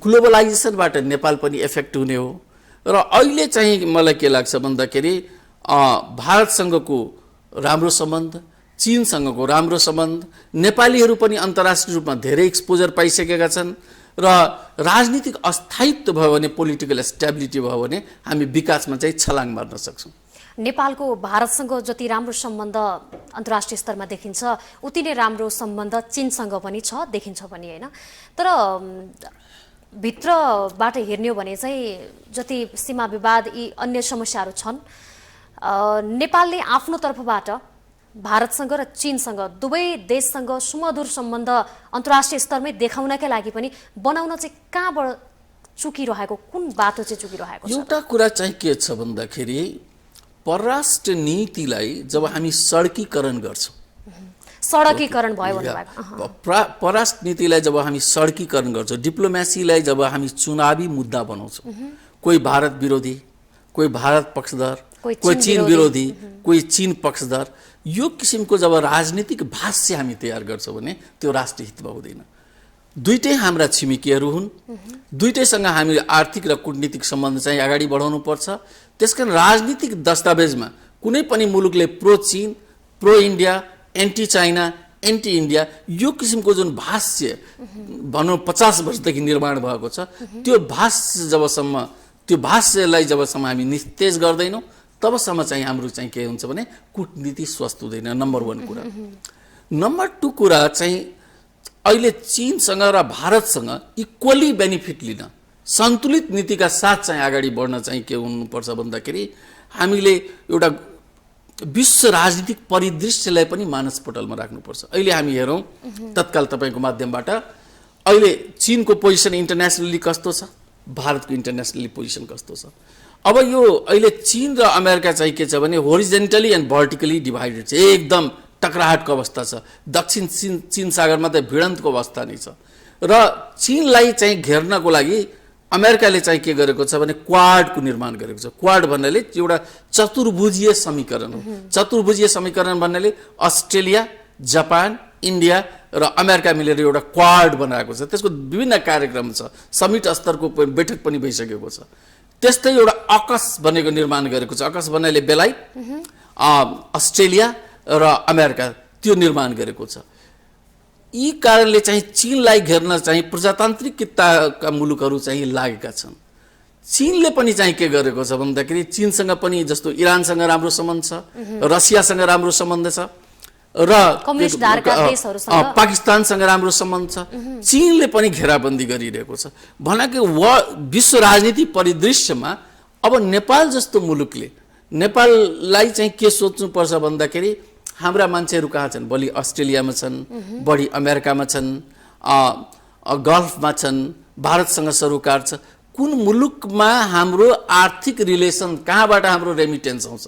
ग्लोबलाइजेसनबाट नेपाल पनि एफेक्ट हुने हो। र अहिले चाहिँ मलाई के लाग्छ भन्दाखेरि भारतसँगको राम्रो सम्बन्ध, चीनसँगको राम्रो सम्बन्ध, नेपालीहरू पनि अन्तर्राष्ट्रिय रूपमा धेरै एक्सपोजर पाइसकेका छन्। र राजनीतिक अस्थायित्व भयो भने, पोलिटिकल स्टेबिलिटी भयो भने हामी विकासमा चाहिँ छलाङ मार्न सक्छौँ। नेपालको भारतसँग जति राम्रो सम्बन्ध अन्तर्राष्ट्रिय स्तरमा देखिन्छ उति नै राम्रो सम्बन्ध चीनसँग पनि छ, देखिन्छ पनि, होइन? तर भित्रबाट हेर्ने हो भने चाहिँ जति सीमा विवाद यी अन्य समस्याहरू छन्, नेपालले आफ्नो तर्फबाट भारतसँग र चीनसँग दुवै देशसँग सुमधुर सम्बन्ध अन्तर्राष्ट्रिय स्तरमै देखाउनकै लागि पनि बनाउन चाहिँ कहाँबाट चुकिरहेको, कुन बाटो चाहिँ चुकिरहेको छ? एउटा कुरा चाहिँ के छ भन्दाखेरि परराष्ट्र नीतिलाई जब हामी सडकीकरण गर्छौँ, सडकीकरण भयो भन्नुभएको, परराष्ट्र नीतिलाई जब हामी सडकीकरण गर्छौँ, डिप्लोमेसीलाई जब हामी चुनावी मुद्दा बनाउँछौँ, कोही भारत विरोधी, कोही भारत पक्षधर, कोही चीन विरोधी, कोही चीन पक्षधर, यो किसिमको जब राजनीतिक भाष्य हामी तयार गर्छौँ भने त्यो राष्ट्रिय हितमा हुँदैन। दुईटै हाम्रा छिमेकीहरू हुन्, दुईटैसँग हामी आर्थिक र कूटनीतिक सम्बन्ध चाहिँ अगाडि बढाउनु पर्छ। त्यसकारण राजनीतिक दस्तावेजमा कुनै पनि मुलुकले प्रो चीन, pro India, anti China, anti India यो किसिमको जुन भाष्य भनौँ 50 वर्षदेखि निर्माण भएको छ, त्यो भाष्यलाई जबसम्म हामी निस्तेज गर्दैनौँ तबसम्म चाहिँ हाम्रो चाहिँ के हुन्छ भने कूटनीति स्वस्थ हुँदैन। नम्बर 1 कुरा। नम्बर 2 कुरा चाहिँ अहिले चीनसँग र भारतसँग इक्वली बेनिफिट लिन सन्तुलित नीतिका साथ चाहिँ अगाडि बढ्न चाहिँ के हुनुपर्छ भन्दाखेरि हामीले एउटा विश्व राजनीतिक परिदृश्यलाई पनि मानसपटलमा राख्नुपर्छ। अहिले हामी हेरौँ तत्काल तपाईँको माध्यमबाट अहिले चीनको पोजिसन इन्टरनेसनली कस्तो छ, भारतको इन्टरनेसनली पोजिसन कस्तो छ। अब यो अहिले चीन र अमेरिका चाहिँ के छ भने होरिजेन्टली एन्ड भर्टिकली डिभाइडेड छ, एकदम टकराहटको अवस्था छ। दक्षिण चीन सागरमा त भिडन्तको अवस्था नै छ। र चीनलाई चाहिँ घेर्नको लागि अमेरिकाले चाहिँ के गरेको छ भने क्वाडको निर्माण गरेको छ। क्वाड भन्नाले एउटा चतुर्भुजीय समीकरण हो। चतुर्भुजीय समीकरण भन्नाले अस्ट्रेलिया, जापान, इन्डिया र अमेरिका मिलेर एउटा क्वाड बनाएको छ। त्यसको विभिन्न कार्यक्रम छ, समिट स्तरको बैठक पनि भइसकेको छ। त्यस्तै एउटा अकस भनेको निर्माण गरेको छ। अकस भन्नाले बेलायत, अस्ट्रेलिया र अमेरिका त्यो निर्माण गरेको छ। यी कारणले चाहिँ चीनलाई घेर्न चाहिँ प्रजातान्त्रिकताका मुलुकहरू चाहिँ लागेका छन्। चीनले पनि चाहिँ के गरेको छ भन्दाखेरि चीनसँग पनि जस्तो इरानसँग राम्रो सम्बन्ध छ, रसियासँग राम्रो सम्बन्ध छ र कम्युनिस्ट धारका देशहरूसँग पाकिस्तानसँग राम्रो सम्बन्ध छ। चीनले पनि घेराबन्दी गरिरहेको छ। भनेको विश्व राजनीति परिदृश्यमा अब नेपाल जस्तो मुलुकले नेपाललाई चाहिँ के सोच्नुपर्छ भन्दाखेरि हाम्रा मान्छेहरू कहाँ छन्? बढी अस्ट्रेलियामा छन्, बढी अमेरिकामा छन्, गल्फमा छन्, भारतसँग सरोकार छ। कुन मुलुकमा हाम्रो आर्थिक रिलेसन, कहाँबाट हाम्रो रेमिटेन्स आउँछ,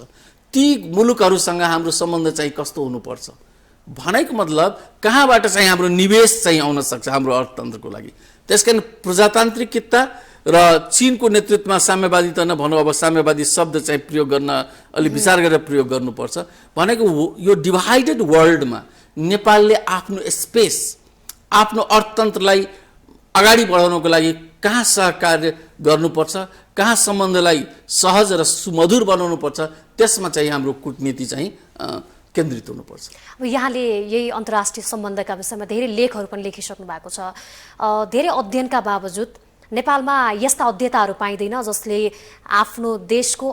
ती मुलुकहरूसँग हाम्रो सम्बन्ध चाहिँ कस्तो हुनुपर्छ भनेको मतलब कहाँबाट चाहिँ हाम्रो निवेश चाहिँ आउन सक्छ हाम्रो अर्थतन्त्रको लागि। त्यसकारण प्रजातान्त्रिकता र चीनको नेतृत्वमा साम्यवादी त नभनौँ, अब साम्यवादी शब्द चाहिँ प्रयोग गर्न अलि विचार गरेर प्रयोग गर्नुपर्छ। भनेको यो डिभाइडेड वर्ल्डमा नेपालले आफ्नो स्पेस, आफ्नो अर्थतन्त्रलाई अगाडि बढाउनको लागि कहाँ सहकार्य गर्नुपर्छ, कहाँ सम्बन्धलाई सहज र सुमधुर बनाउनुपर्छ, त्यसमा चाहिँ हाम्रो कूटनीति चाहिँ केन्द्रित हुनुपर्छ। अब यहाँले यही अन्तर्राष्ट्रिय सम्बन्धका विषयमा धेरै लेखहरू पनि लेखिसक्नु भएको छ। धेरै अध्ययनका बावजुद नेपालमा यस्ता अध्येताहरू पाइँदैन जसले आफ्नो देशको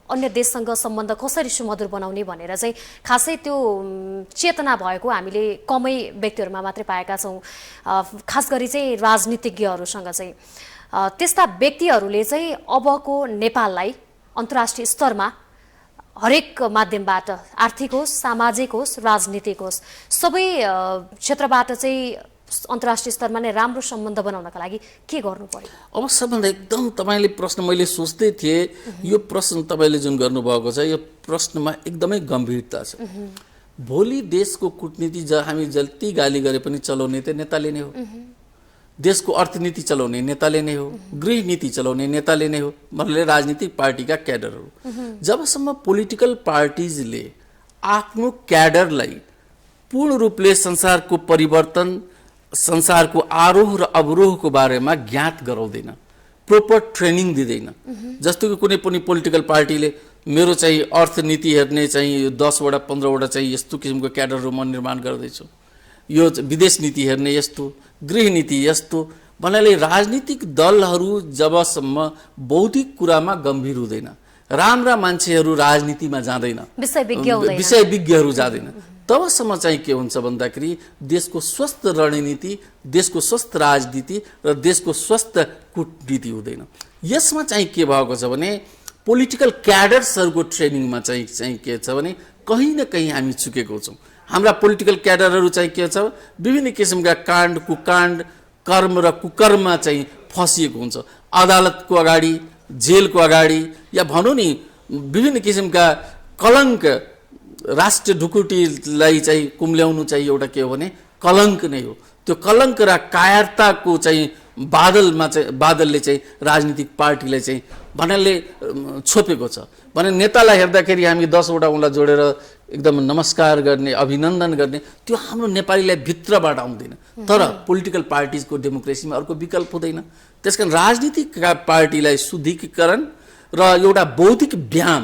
अन्य देशसँग सम्बन्ध कसरी सुमधुर बनाउने भनेर चाहिँ खासै त्यो चेतना भएको हामीले कमै व्यक्तिहरूमा मात्रै पाएका छौँ। खास गरी चाहिँ राजनीतिज्ञहरूसँग चाहिँ त्यस्ता व्यक्तिहरूले चाहिँ अबको नेपाललाई अन्तर्राष्ट्रिय स्तरमा हरेक माध्यमबाट, आर्थिक होस्, सामाजिक होस्, राजनीतिक होस्, सबै क्षेत्रबाट चाहिँ अन्तर्राष्ट्रिय स्तरमा नै राम्रो सम्बन्ध बनाउनका लागि के गर्नु पर्यो? अब सबभन्दा एकदम तपाईँले प्रश्न मैले सोच्दै थिएँ, यो प्रश्न तपाईँले जुन गर्नुभएको छ यो प्रश्नमा एकदमै गम्भीरता छ। भोलि देशको कूटनीति हामी जति गाली गरे पनि चलाउने त नेताले नै हो, देशको अर्थनीति चलाउने नेताले नै हो, गृह नीति चलाउने नेताले नै हो, मतलब राजनीतिक पार्टीका क्याडरहरू। जबसम्म पोलिटिकल पार्टिजले आफ्नो क्याडरलाई पूर्ण रूपले संसारको परिवर्तन, संसारको आरोह र अवरोहको बारेमा ज्ञात गराउँदैन, प्रोपर ट्रेनिङ दिँदैन। जस्तो कि कुनै पनि पोलिटिकल पार्टीले मेरो चाहिँ अर्थनीति हेर्ने चाहिँ 10वटा 15वटा चाहिँ यस्तो किसिमको क्याडरहरू म निर्माण गर्दैछु, यो विदेश नीति हेर्ने यस्तो, गृह नीति यस्तो भन्नाले राजनीतिक दलहरू जबसम्म बौद्धिक कुरामा गम्भीर हुँदैन, राम्रा मान्छेहरू राजनीतिमा जाँदैन, विषय विज्ञहरू जाँदैन, तबसम्म चाहिँ के हुन्छ भन्दाखेरि देशको स्वस्थ रणनीति, देशको स्वस्थ राजनीति र देशको स्वस्थ कूटनीति हुँदैन। यसमा चाहिँ के भएको छ भने पोलिटिकल क्याडर्सहरूको ट्रेनिङमा चाहिँ के छ भने कहीँ न कहीँ हामी चुकेको छौँ। हाम्रा पोलिटिकल क्याडरहरू चाहिँ के छ, विभिन्न किसिमका काण्ड कुकाण्ड, कर्म र कुकर्ममा चाहिँ फसिएको हुन्छ। अदालतको अगाडि, जेलको अगाडि, या भनौँ नि विभिन्न किसिमका कलङ्क, राष्ट्रिय ढुकुटीलाई चाहिँ कुम्ल्याउनु चाहिँ एउटा के हो भने कलङ्क नै हो। त्यो कलङ्क र कायरताको चाहिँ बादलले चाहिँ राजनीतिक पार्टीलाई चाहिँ भन्नाले छोपेको छ। भने नेतालाई हेर्दाखेरि हामी 10वटा उनलाई जोडेर एकदम नमस्कार गर्ने, अभिनन्दन गर्ने, त्यो हाम्रो नेपालीलाई भित्रबाट आउँदैन। तर पोलिटिकल पार्टिजको डेमोक्रेसीमा अर्को विकल्प हुँदैन। त्यसकारण राजनीतिक पार्टीलाई शुद्धिकरण र एउटा बौद्धिक व्यायाम,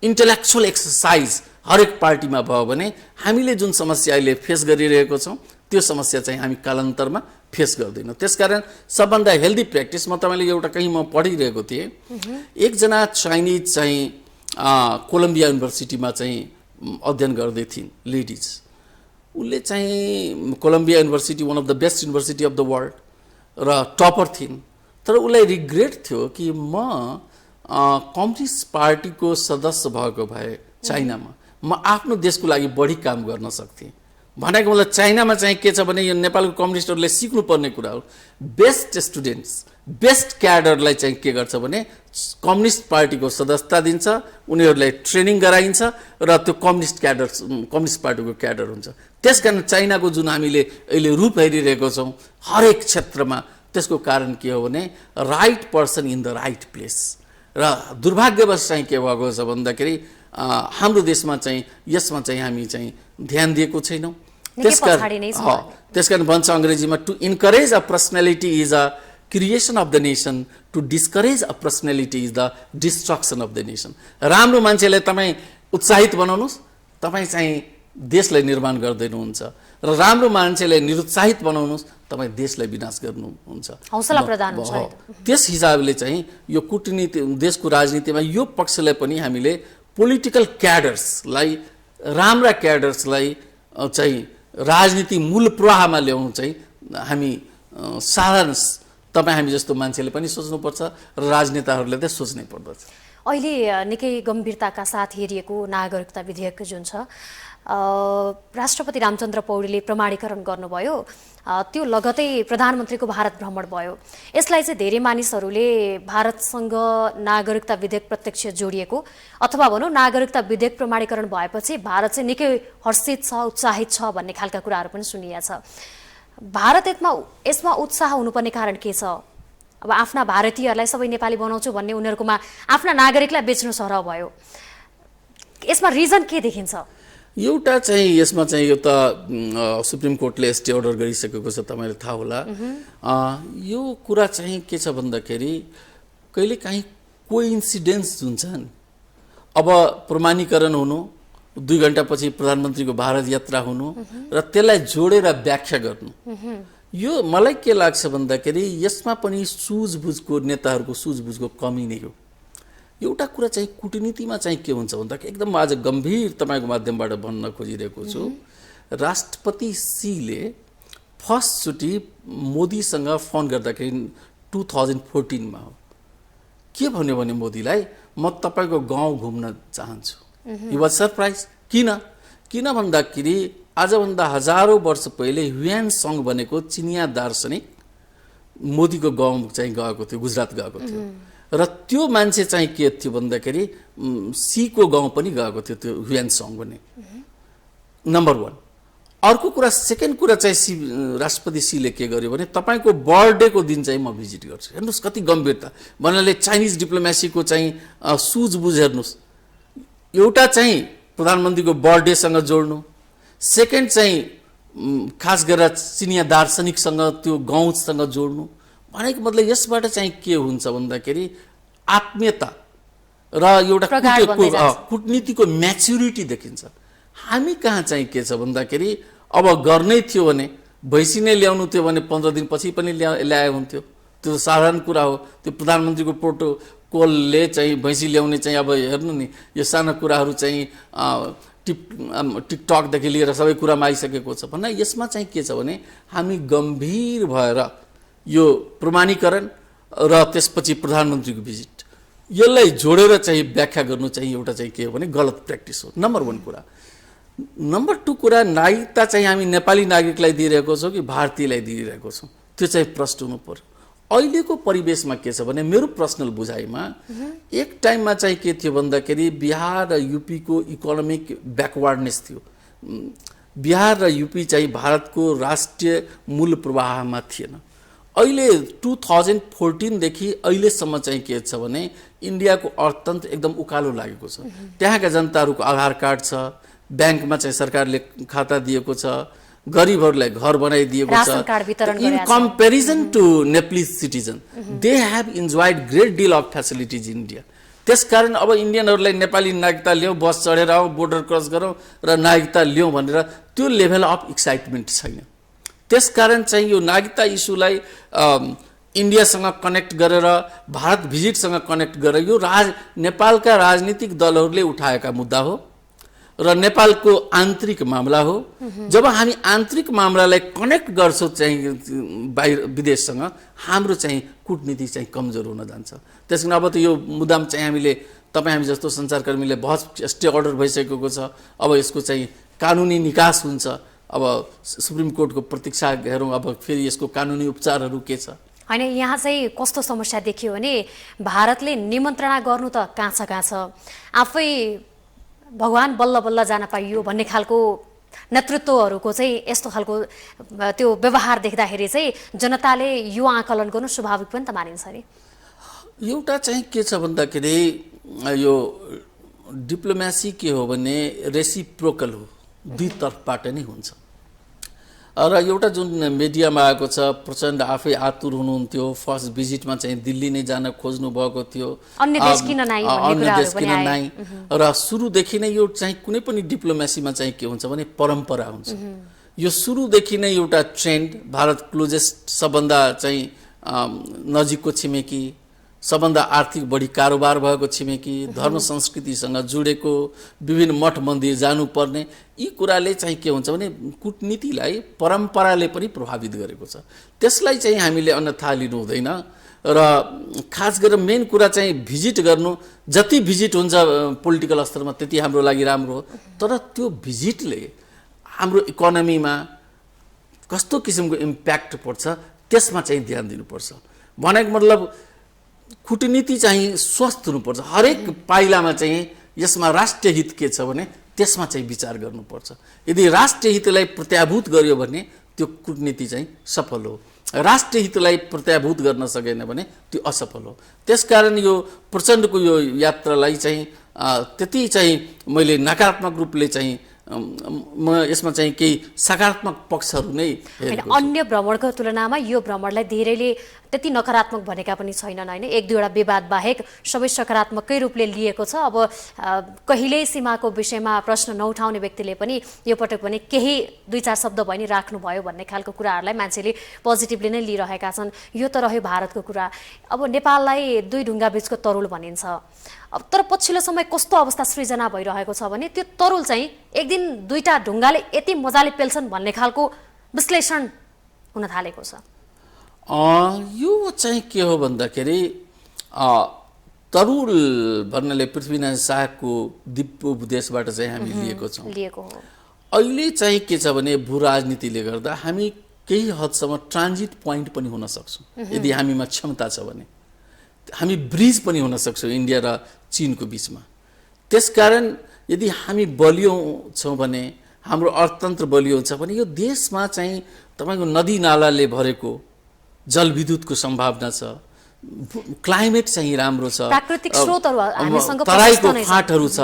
इन्टेलेक्चुअल एक्सर्साइज हरेक पार्टीमा भयो भने हामीले जुन समस्या अहिले फेस गरिरहेको छौँ त्यो समस्या चाहिँ हामी कालान्तरमा फेस गर्दैनौँ। त्यसकारण सबभन्दा हेल्दी प्र्याक्टिस, म तपाईँले एउटा कहीँ म पढिरहेको थिएँ, एकजना चाइनिज चाहिँ कोलम्बिया युनिभर्सिटीमा चाहिँ अध्ययन गर्दै थिइन्, लेडिज। उसले चाहिँ Columbia university one of the best university of the world र टपर थिइन्। तर उसलाई रिग्रेट थियो कि म कम्युनिस्ट पार्टीको सदस्य भएको भए चाइनामा म आफ्नो देशको लागि बढी काम गर्न सक्थेँ। भनेको मतलब चाइनामा चाहिँ के छ भने यो नेपालको कम्युनिस्टहरूले सिक्नुपर्ने कुरा हो। बेस्ट स्टुडेन्ट्स, बेस्ट क्याडरलाई चाहिँ के गर्छ भने कम्युनिस्ट पार्टीको सदस्यता दिन्छ, उनीहरूलाई ट्रेनिङ गराइन्छ र त्यो कम्युनिस्ट पार्टीको क्याडर हुन्छ। त्यसकारण चाइनाको जुन हामीले अहिले रूप हेरिरहेको छौँ हरेक क्षेत्रमा, त्यसको कारण के हो भने right person in the right place. र दुर्भाग्यवश चाहिँ के भएको छ भन्दाखेरि हाम्रो देशमा चाहिँ यसमा चाहिँ हामी चाहिँ ध्यान दिएको छैनौँ। त्यसकारण भन्छ अङ्ग्रेजीमा to encourage a personality is a creation of the nation, to discourage a personality is the destruction of the nation. राम्रो मान्छेलाई तपाईँ उत्साहित बनाउनुहोस्, तपाईँ चाहिँ देशलाई निर्माण गर्दैनुहुन्छ र राम्रो मान्छेलाई निरुत्साहित बनाउनुहोस्, तपाईँ देशलाई विनाश गर्नुहुन्छ। हौसला प्रदान हुन्छ। त्यस हिसाबले चाहिँ यो कूटनीति देशको राजनीतिमा यो पक्षलाई पनि हामीले पोलिटिकल क्याडर्सलाई, राम्रा क्याडर्सलाई चाहिँ राजनीति मूल प्रवाहमा ल्याउनु चाहिँ हामी साधारण तपाईँ हामी जस्तो मान्छेले पनि सोच्नुपर्छ र राजनेताहरूले चाहिँ सोच्नै पर्दछ। अहिले निकै गम्भीरताका साथ हेरिएको नागरिकता विधेयक जुन छ, राष्ट्रपति रामचन्द्र पौडेलले प्रमाणीकरण गर्नुभयो, त्यो लगतै प्रधानमन्त्रीको भारत भ्रमण भयो। यसलाई चाहिँ धेरै मानिसहरूले भारतसँग नागरिकता विधेयक प्रत्यक्ष जोडिएको अथवा भनौँ नागरिकता विधेयक प्रमाणीकरण भएपछि भारत चाहिँ निकै हर्षित छ, उत्साहित छ भन्ने खालका कुराहरू पनि सुनिएको छ। भारत यसमा उत्साह हुनुपर्ने कारण के छ? अब आफ्ना भारतीयहरूलाई सबै नेपाली बनाउँछु भन्ने उनीहरूकोमा आफ्ना नागरिकलाई बेच्नु सरह भयो। यसमा रिजन के देखिन्छ? एउटा चाहिँ यसमा चाहिँ यो त सुप्रिम कोर्टले स्टे अर्डर गरिसकेको छ, तपाईँलाई थाहा होला। यो कुरा चाहिँ के छ भन्दाखेरि कहिलेकाहीँ कोइन्सिडेन्स जुन छ नि, अब प्रमाणीकरण हुनु, 2 घण्टापछि प्रधानमन्त्रीको भारत यात्रा हुनु र त्यसलाई जोडेर व्याख्या गर्नु, यो मलाई के लाग्छ भन्दाखेरि यसमा पनि सुझबुझको, नेताहरूको सुझबुझको कमी नै हो। एउटा कुरा चाहिँ कूटनीतिमा चाहिँ के हुन्छ भन्दाखेरि एकदम आज गम्भीर तपाईँको माध्यमबाट भन्न खोजिरहेको छु, राष्ट्रपति सीले फर्स्टचोटि मोदीसँग फोन गर्दाखेरि 2014 मा हो, के भन्यो भने मोदीलाई म तपाईँको गाउँ घुम्न चाहन्छु। He was surprise. किन भन्दाखेरि आजभन्दा हजारौँ वर्ष पहिले ह्युएन सङ भनेको चिनिया दार्शनिक मोदीको गाउँ चाहिँ गएको थियो, गुजरात गएको थियो र त्यो मान्छे चाहिँ के थियो भन्दाखेरि सीको गाउँ पनि गएको थियो, त्यो ह्युएन सङ भन्ने। नम्बर 1। अर्को कुरा, सेकेन्ड कुरा चाहिँ राष्ट्रपति सीले के गर्यो भने तपाईँको बर्थडेको दिन चाहिँ म भिजिट गर्छु। हेर्नुहोस् कति गम्भीरता भन्नाले चाइनिज डिप्लोमेसीको चाहिँ सुझबुझ हेर्नुहोस्। एउटा चाहिँ प्रधानमन्त्रीको बर्थडेसँग जोड्नु, सेकेन्ड चाहिँ खास गरेर चिनिया दार्शनिकसँग त्यो गाउँसँग जोड्नु भनेको मतलब यसबाट चाहिँ के हुन्छ भन्दाखेरि आत्मीयता र एउटा कूटनीतिको म्याच्युरिटी देखिन्छ। हामी कहाँ चाहिँ के छ भन्दाखेरि अब गर्नै थियो भने भैँसी नै ल्याउनु थियो भने 15 दिनपछि पनि ल्याए हुन्थ्यो, त्यो साधारण कुरा हो। त्यो प्रधानमन्त्रीको प्रोटोकलले चाहिँ भैँसी ल्याउने चाहिँ अब हेर्नु नि, यो सानो कुराहरू चाहिँ टिकटकदेखि लिएर सबै कुरामा आइसकेको छ भन्दा यसमा चाहिँ के छ भने हामी गम्भीर भएर यो प्रमाणीकरण र त्यसपछि प्रधानमन्त्रीको भिजिट यसलाई जोडेर चाहिँ व्याख्या गर्नु चाहिँ एउटा चाहिँ के हो भने गलत प्र्याक्टिस हो। नम्बर 1 कुरा। नम्बर 2 कुरा, नागरिकता चाहिँ हामी नेपाली नागरिकलाई दिइरहेको छौँ कि भारतीयलाई दिइरहेको छौँ, त्यो चाहिँ प्रश्न हुनु पर्यो। अहिलेको परिवेशमा के छ भने मेरो पर्सनल बुझाइमा एक टाइममा चाहिँ के थियो भन्दाखेरि बिहार र युपीको इकोनोमिक ब्याकवर्डनेस थियो। बिहार र युपी चाहिँ भारतको राष्ट्रिय मूल प्रवाहमा थिएन। अहिले 2014 देखि अहिलेसम्म चाहिँ के छ भने इन्डियाको अर्थतन्त्र एकदम उकालो लागेको छ। त्यहाँका जनताहरूको आधार कार्ड छ, ब्याङ्कमा चाहिँ सरकारले खाता दिएको छ, गरिबहरूलाई घर बनाइदिएको छ। In comparison to Nepalese citizen they have enjoyed great deal of facilities in India. त्यसकारण अब इन्डियनहरूलाई नेपाली नागरिकता ल्याउँ, बस चढेर आउँ, बोर्डर क्रस गरौँ र नागरिकता ल्याउँ भनेर त्यो लेभल अफ एक्साइटमेन्ट छैन। त्यसकारण चाहिँ यो नागरिकता इस्युलाई इन्डियासँग कनेक्ट गरेर, भारत भिजिटसँग कनेक्ट गरेर यो नेपालका राजनीतिक दलहरूले उठाएका मुद्दा हो र नेपालको आन्तरिक मामला हो। जब हामी आन्तरिक मामलालाई कनेक्ट गर्छौँ चाहिँ बाहिर विदेशसँग, हाम्रो चाहिँ कूटनीति चाहिँ कमजोर हुन जान्छ। त्यसकारण अब त यो मुद्दामा चाहिँ हामीले तपाईँ हामी जस्तो सञ्चारकर्मीले बहुत स्टे अर्डर भइसकेको छ। अब यसको चाहिँ कानुनी निकास हुन्छ। अब सुप्रिम कोर्टको प्रतीक्षा हेरौँ, अब फेरि यसको कानुनी उपचारहरू के छ। होइन, यहाँ चाहिँ कस्तो समस्या देखियो भने भारतले निमन्त्रणा गर्नु त कहाँ छ, आफै भगवान बल्ल बल्ल जान पाइयो भन्ने खालको नेतृत्वहरूको चाहिँ यस्तो खालको त्यो व्यवहार देख्दाखेरि चाहिँ जनताले यो आकलन गर्नु स्वाभाविक पनि त मानिन्छ नि। एउटा चाहिँ के छ भन्दाखेरि यो डिप्लोमेसी के हो भने रेसिप्रोकल हो, दुई तर्फबाट नै हुन्छ। र एउटा जुन मिडियामा आएको छ प्रचण्ड आफै आतुर हुनुहुन्थ्यो फर्स्ट भिजिटमा चाहिँ दिल्ली नै जान खोज्नु भएको थियो अन्य देश किन नाइ र सुरुदेखि नै यो चाहिँ कुनै पनि डिप्लोमेसीमा चाहिँ के हुन्छ भने परम्परा हुन्छ यो सुरुदेखि नै एउटा ट्रेन्ड भारत क्लोजेस्ट सबभन्दा चाहिँ नजिकको छिमेकी सबभन्दा आर्थिक बढी कारोबार भएको छिमेकी धर्म संस्कृतिसँग जोडेको विभिन्न मठ मन्दिर जानुपर्ने यी कुराले चाहिँ के हुन्छ भने कूटनीतिलाई परम्पराले पनि प्रभावित गरेको छ त्यसलाई चाहिँ हामीले अन्यथा लिनु हुँदैन र खास गरेर मेन कुरा चाहिँ भिजिट गर्नु जति भिजिट हुन्छ पोलिटिकल स्तरमा त्यति हाम्रो लागि राम्रो हो तर त्यो भिजिटले हाम्रो इकोनोमीमा कस्तो किसिमको इम्प्याक्ट पर्छ त्यसमा चाहिँ ध्यान दिनुपर्छ भनेको मतलब कूटनीति चाहिँ स्वस्थ हुनुपर्छ हरेक पाइलामा चाहिँ यसमा राष्ट्रिय हित के छ भने त्यसमा चाहिँ विचार गर्नुपर्छ यदि राष्ट्रिय हितलाई प्रत्याभूत गर्यो भने त्यो कूटनीति चाहिँ सफल हो राष्ट्रिय हितलाई प्रत्याभूत गर्न सकेन भने त्यो असफल हो त्यसकारण यो प्रचण्डको यो यात्रालाई चाहिँ त्यति चाहिँ मैले नकारात्मक रूपले चाहिँ म यसमा चाहिँ केही सकारात्मक पक्षहरू नै हेरेको छु अन्य भ्रमणको तुलनामा यो भ्रमणलाई धेरैले त्यति नकारात्मक भनेका पनि छैनन् हैन एक दुईवटा विवाद बाहेक सबै सकारात्मकै रूपले लिएको छ अब कहिल्यै सीमाको विषयमा प्रश्न नउठाउने व्यक्तिले पनि यो पटक पनि केही दुई चार शब्द भए नि राख्नु भयो भन्ने खालको कुराहरूलाई मान्छेले पोजिटिभली नै लिइरहेका छन् यो त रह्यो भारतको कुरा अब नेपाललाई दुई ढुङ्गा बीचको तरुल भनिन्छ अब तर पछिल्लो समय कस्तो अवस्था सृजना भइरहेको छ भने त्यो तरुल चाहिँ एक दिन दुईटा ढुङ्गाले यति मजाले पेल्छन् भन्ने खालको विश्लेषण हुन थालेको छ यो चाहिँ के हो भन्दाखेरि तरुल भन्नाले पृथ्वीनारायण शाहको दिव्य उपदेशबाट चाहिँ हामी लिएको छौँ अहिले चाहिँ के छ भने भू राजनीतिले गर्दा हामी केही हदसम्म ट्रान्जिट पोइन्ट पनि हुन सक्छौँ यदि हामीमा क्षमता छ भने हामी ब्रिज पनि हुन सक्छौँ इन्डिया र चीनको बीचमा त्यसकारण यदि हामी बलियो छौँ भने हाम्रो अर्थतन्त्र बलियो छ भने यो देशमा चाहिँ तपाईको नदी नालाले भरेको जलविद्युतको सम्भावना छ क्लाइमेट चाहिँ राम्रो छ प्राकृतिक स्रोतहरु हामीसँग तराईको फाँटहरु छ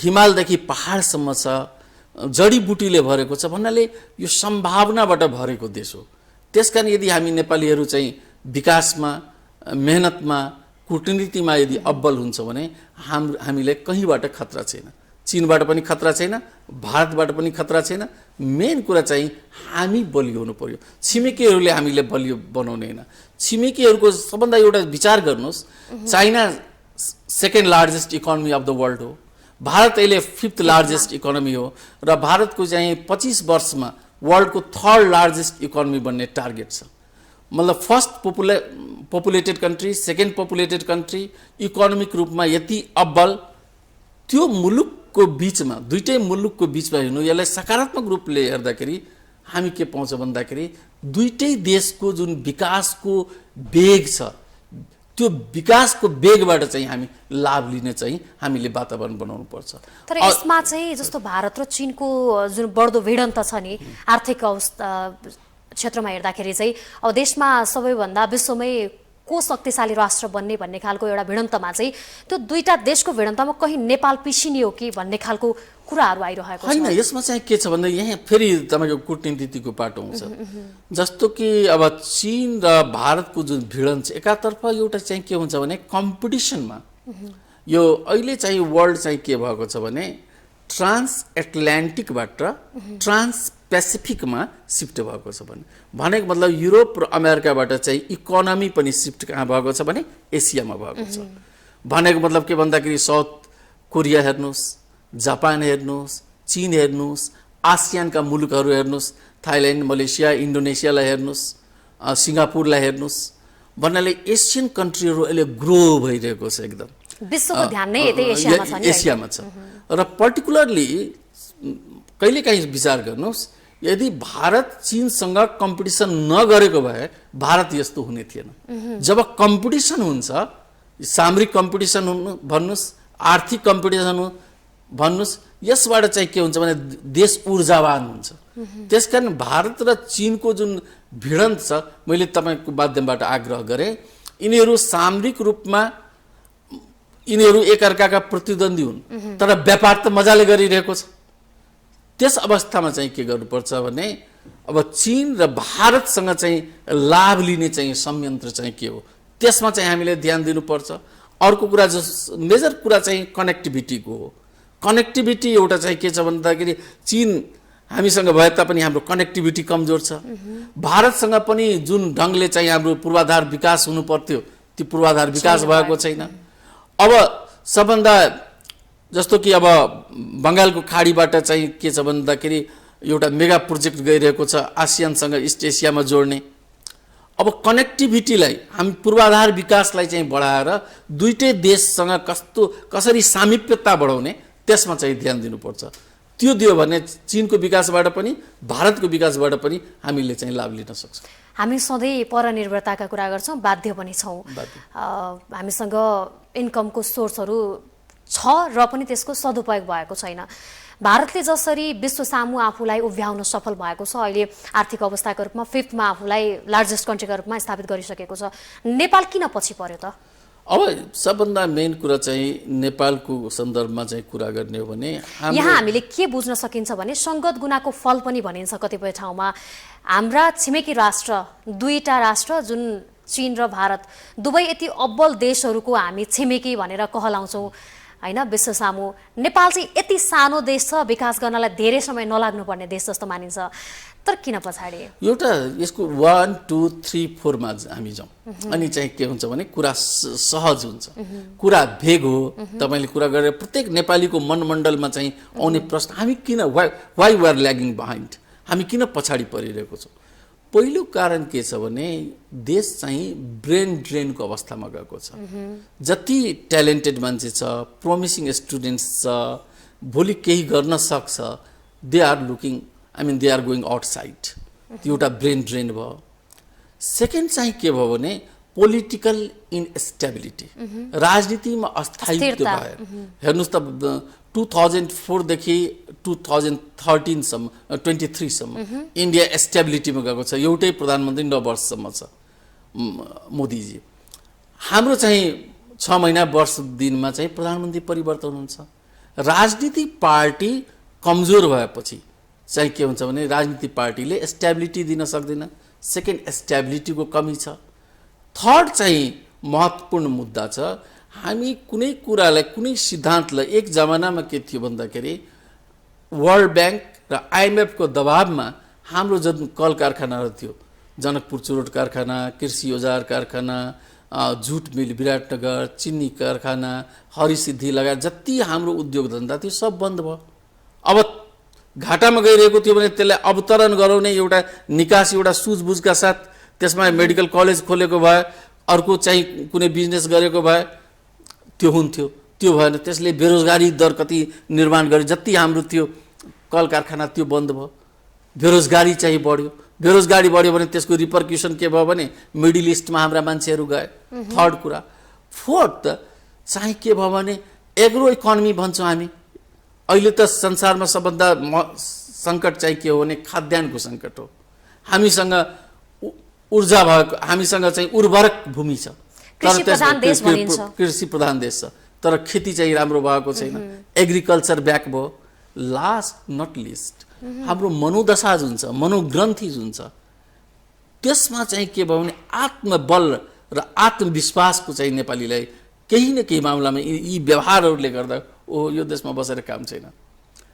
हिमालदेखि पहाडसम्म छ जडीबुटीले भरेको छ भन्नाले यो सम्भावनाबाट भरेको देश हो त्यसकारण यदि हामी नेपालीहरु चाहिँ विकासमा मेहनतमा कूटनीतिमा यदि अब्बल हुन्छ भने हामीले कहीँबाट खतरा छैन चीनबाट पनि खतरा छैन भारतबाट पनि खतरा छैन मेन कुरा चाहिँ हामी बलियो हुनु पर्यो छिमेकीहरूले हामीले बलियो बनाउने हैन छिमेकीहरूको सबभन्दा एउटा विचार गर्नुस् China second largest economy of the world हो भारत अहिले फिफ्थ लार्जेस्ट इकोनोमी हो र भारतको चाहिँ 25 वर्षमा वर्ल्डको थर्ड लार्जेस्ट इकोनोमी बन्ने टार्गेट छ मतलब first populated country second populated country economic रूपमा यति अब्बल त्यो मुलुकको बीचमा दुईटै मुलुकको बीचमा हेर्नु यसलाई सकारात्मक रूपले हेर्दाखेरि हामी के पाउँछ भन्दाखेरि दुईटै देशको जुन विकासको वेग छ त्यो विकासको वेगबाट चाहिँ हामी लाभ लिने चाहिँ हामीले वातावरण बनाउनु पर्छ तर यसमा चाहिँ जस्तो भारत र चीनको जुन बढ्दो भिडन्त छ नि आर्थिक अवस्था क्षेत्रमा हेर्दाखेरि चाहिँ अब देशमा सबैभन्दा विश्वमै को शक्तिशाली राष्ट्र बन्ने भन्ने खालको एउटा भिडन्तमा चाहिँ त्यो दुईटा देशको भिडन्तमा कहीं नेपाल पिछिने हो कि भन्ने खालको कुराहरू आइरहेको छ हैन यसमा चाहिँ के छ भन्दा यहाँ फेरि तपाईको कूटनीतिको पाटो हुन्छ जस्तो कि अब चीन र भारतको जुन भिडन्त छ एकातर्फ एउटा चाहिँ के हुन्छ भने कम्पिटिसनमा यो अहिले चाहिँ वर्ल्ड चाहिँ के भएको छ भने ट्रान्स एटलान्टिकबाट ट्रान्स पेसिफिकमा शिफ्ट भएको छ भनेको मतलब युरोप र अमेरिकाबाट चाहिँ इकोनोमी पनि शिफ्ट कहाँ भएको छ भने एसियामा भएको छ भनेको मतलब के भन्दाखेरि साउथ कोरिया हेर्नुस् जापान हेर्नुस् चीन हेर्नुस् आसियानका मुलुकहरू हेर्नुस् थाइल्यान्ड मलेसिया इन्डोनेसियालाई हेर्नुस् सिङ्गापुरलाई हेर्नुस् भन्नाले एसियन कन्ट्रीहरू अहिले ग्रो भइरहेको छ एकदम विश्वको ध्यान नै यतै एसियामा छ नि एसियामा छ र पर्टिकुलरली कहिलेकाहीँ विचार गर्नुस् यदि भारत चीनसँग कम्पिटिसन नगरेको भए भारत यस्तो हुने थिएन जब कम्पिटिसन हुन्छ सामरिक कम्पिटिसन भन्नुस् आर्थिक कम्पिटिसन भन्नुस् यसबाट चाहिँ के हुन्छ भने देश ऊर्जावान हुन्छ त्यसकारण भारत र चीनको जुन भिडन्त छ मैले तपाईको माध्यमबाट आग्रह गरे यिनीहरू सामरिक रूपमा यिनीहरू एकअर्काका प्रतिद्वन्दी हुन् तर व्यापार त मजाले गरिरहेको छ त्यस अवस्थामा चाहिँ के गर्नुपर्छ भने अब चीन र भारतसँग चाहिँ लाभ लिने चाहिँ संयन्त्र चाहिँ के हो त्यसमा चाहिँ हामीले ध्यान दिनुपर्छ। अर्को कुरा जो मेजर कुरा चाहिँ कनेक्टिभिटीको हो। कनेक्टिभिटी एउटा चाहिँ के छ भन्दाखेरि चीन हामीसँग भए तापनि हाम्रो कनेक्टिभिटी कमजोर छ। भारतसँग पनि जुन ढङ्गले चाहिँ हाम्रो पूर्वाधार विकास हुनु पर्थ्यो त्यो पूर्वाधार विकास भएको छैन। अब सबभन्दा जस्तो कि अब बङ्गालको खाडीबाट चाहिँ के छ भन्दाखेरि एउटा मेगा प्रोजेक्ट गइरहेको छ आसियानसँग इस्ट एसियामा जोड्ने। अब कनेक्टिभिटीलाई हामी पूर्वाधार विकासलाई चाहिँ बढाएर दुईटै देशसँग कसरी सामिप्यता बढाउने त्यसमा चाहिँ ध्यान दिनुपर्छ। त्यो दियो भने चीनको विकासबाट पनि भारतको विकासबाट पनि हामीले चाहिँ लाभ लिन सक्छौँ। हामी सधैँ परनिर्भरताका कुरा गर्छौँ, बाध्य पनि छौँ। हामीसँग इन्कमको सोर्सहरू छ र पनि त्यसको सदुपयोग भएको छैन। भारतले जसरी विश्व सामु आफूलाई उभ्याउन सफल भएको छ, अहिले आर्थिक अवस्थाको रूपमा 5th आफूलाई लार्जेस्ट कन्ट्रीका रूपमा स्थापित गरिसकेको छ, नेपाल किन पछि पर्यो त? अब सबभन्दा मेन कुरा चाहिँ नेपालको सन्दर्भमा चाहिँ कुरा गर्ने हो भने यहाँ हामीले के बुझ्न सकिन्छ भने संगत गुनाको फल पनि भनिन्छ कतिपय ठाउँमा। हाम्रा छिमेकी राष्ट्र, दुईटा राष्ट्र जुन चीन र भारत दुवै यति अब्बल देशहरूको हामी छिमेकी भनेर कहलाउँछौँ हैन विश्व सामु। नेपाल चाहिँ यति सानो देश छ, विकास गर्नलाई धेरै समय नलाग्नु पर्ने देश जस्तो मानिन्छ, तर किन पछाडि? एउटा यसको 1 2 3 4 मा हामी जाउँ अनि चाहिँ के हुन्छ भने कुरा सहज हुन्छ, कुरा भेग हो। तपाईले कुरा गरेर प्रत्येक नेपालीको मनमण्डलमा चाहिँ आउने प्रश्न हामी किन why we are lagging behind, हामी किन पछाडि परिरहेको छौँ? पहिलो कारण के छ भने देश चाहिँ ब्रेन ड्रेनको अवस्थामा गएको छ। जति ट्यालेन्टेड मान्छे छ, प्रोमिसिङ स्टुडेन्ट्स छ, भोलि केही गर्न सक्छ, they are looking they are going outside. त्यो एउटा ब्रेन ड्रेन भयो। सेकेन्ड चाहिँ के भयो भने पोलिटिकल इनस्टेबिलिटी, राजनीतिमा अस्थायित्व भयो। हेर्नुहोस् त 2004 देखि 2013 सम्म 23 सम्म इन्डिया स्टेबिलिटीमा गएको छ। एउटै प्रधानमन्त्री 9 वर्षसम्म छ मोदीजी। हाम्रो चाहिँ 6 महिना वर्ष दिनमा चाहिँ प्रधानमन्त्री परिवर्तन हुन्छ। राजनीतिक पार्टी कमजोर भएपछि चाहिँ के हुन्छ भने राजनीतिक पार्टीले स्टेबिलिटी दिन सक्दैन। सेकेन्ड स्टेबिलिटीको कमी छ। थर्ड चाहिँ महत्त्वपूर्ण मुद्दा छ, हामी कुनै कुरालाई कुनै सिद्धान्तलाई एक जमानामा के थियो भन्दाखेरि वर्ल्ड ब्याङ्क र IMF को दबावमा हाम्रो जुन कल कारखानाहरू थियो, जनकपुर चुरोट कारखाना, कृषि औजार कारखाना, जुट मिल विराटनगर, चिनी कारखाना, हरिसिद्धि लगायत जति हाम्रो उद्योग धन्दा थियो सब बन्द भयो। अब घाटामा गइरहेको थियो भने त्यसलाई अवतरण गराउने एउटा निकास, एउटा सुझबुझका साथ त्यसमा मेडिकल कलेज खोलेको भए, अर्को चाहिँ कुनै बिजनेस गरेको भए त्यो हुन्थ्यो। त्यो भएन, त्यसले बेरोजगारी दर कति निर्माण गरे, जति हाम्रो थियो कल कारखाना त्यो बन्द भयो, बेरोजगारी चाहिँ बढ्यो। बेरोजगारी बढ्यो भने त्यसको रिपरक्युसन के भयो भने मिडल इस्टमा हाम्रा मान्छेहरू गए। थर्ड कुरा। फोर्थ चाहिँ के भयो भने एग्रो इकोनोमी भन्छौँ हामी। अहिले त संसारमा सबभन्दा सङ्कट चाहिँ के हो भने खाद्यान्नको सङ्कट हो। हामीसँग ऊर्जा भएको, हामीसँग चाहिँ उर्वरक भूमि छ, कृषि प्रधान देश छ, तर खेती चाहिँ राम्रो भएको छैन। एग्रिकल्चर ब्याक भयो। लास्ट नट लिस्ट हाम्रो मनोदशा जुन छ, मनोग्रन्थि जुन छ, त्यसमा चाहिँ के भयो भने आत्मबल र आत्मविश्वासको चाहिँ नेपालीलाई केही न केही मामलामा यी व्यवहारहरूले गर्दा यो देशमा बसेर काम छैन,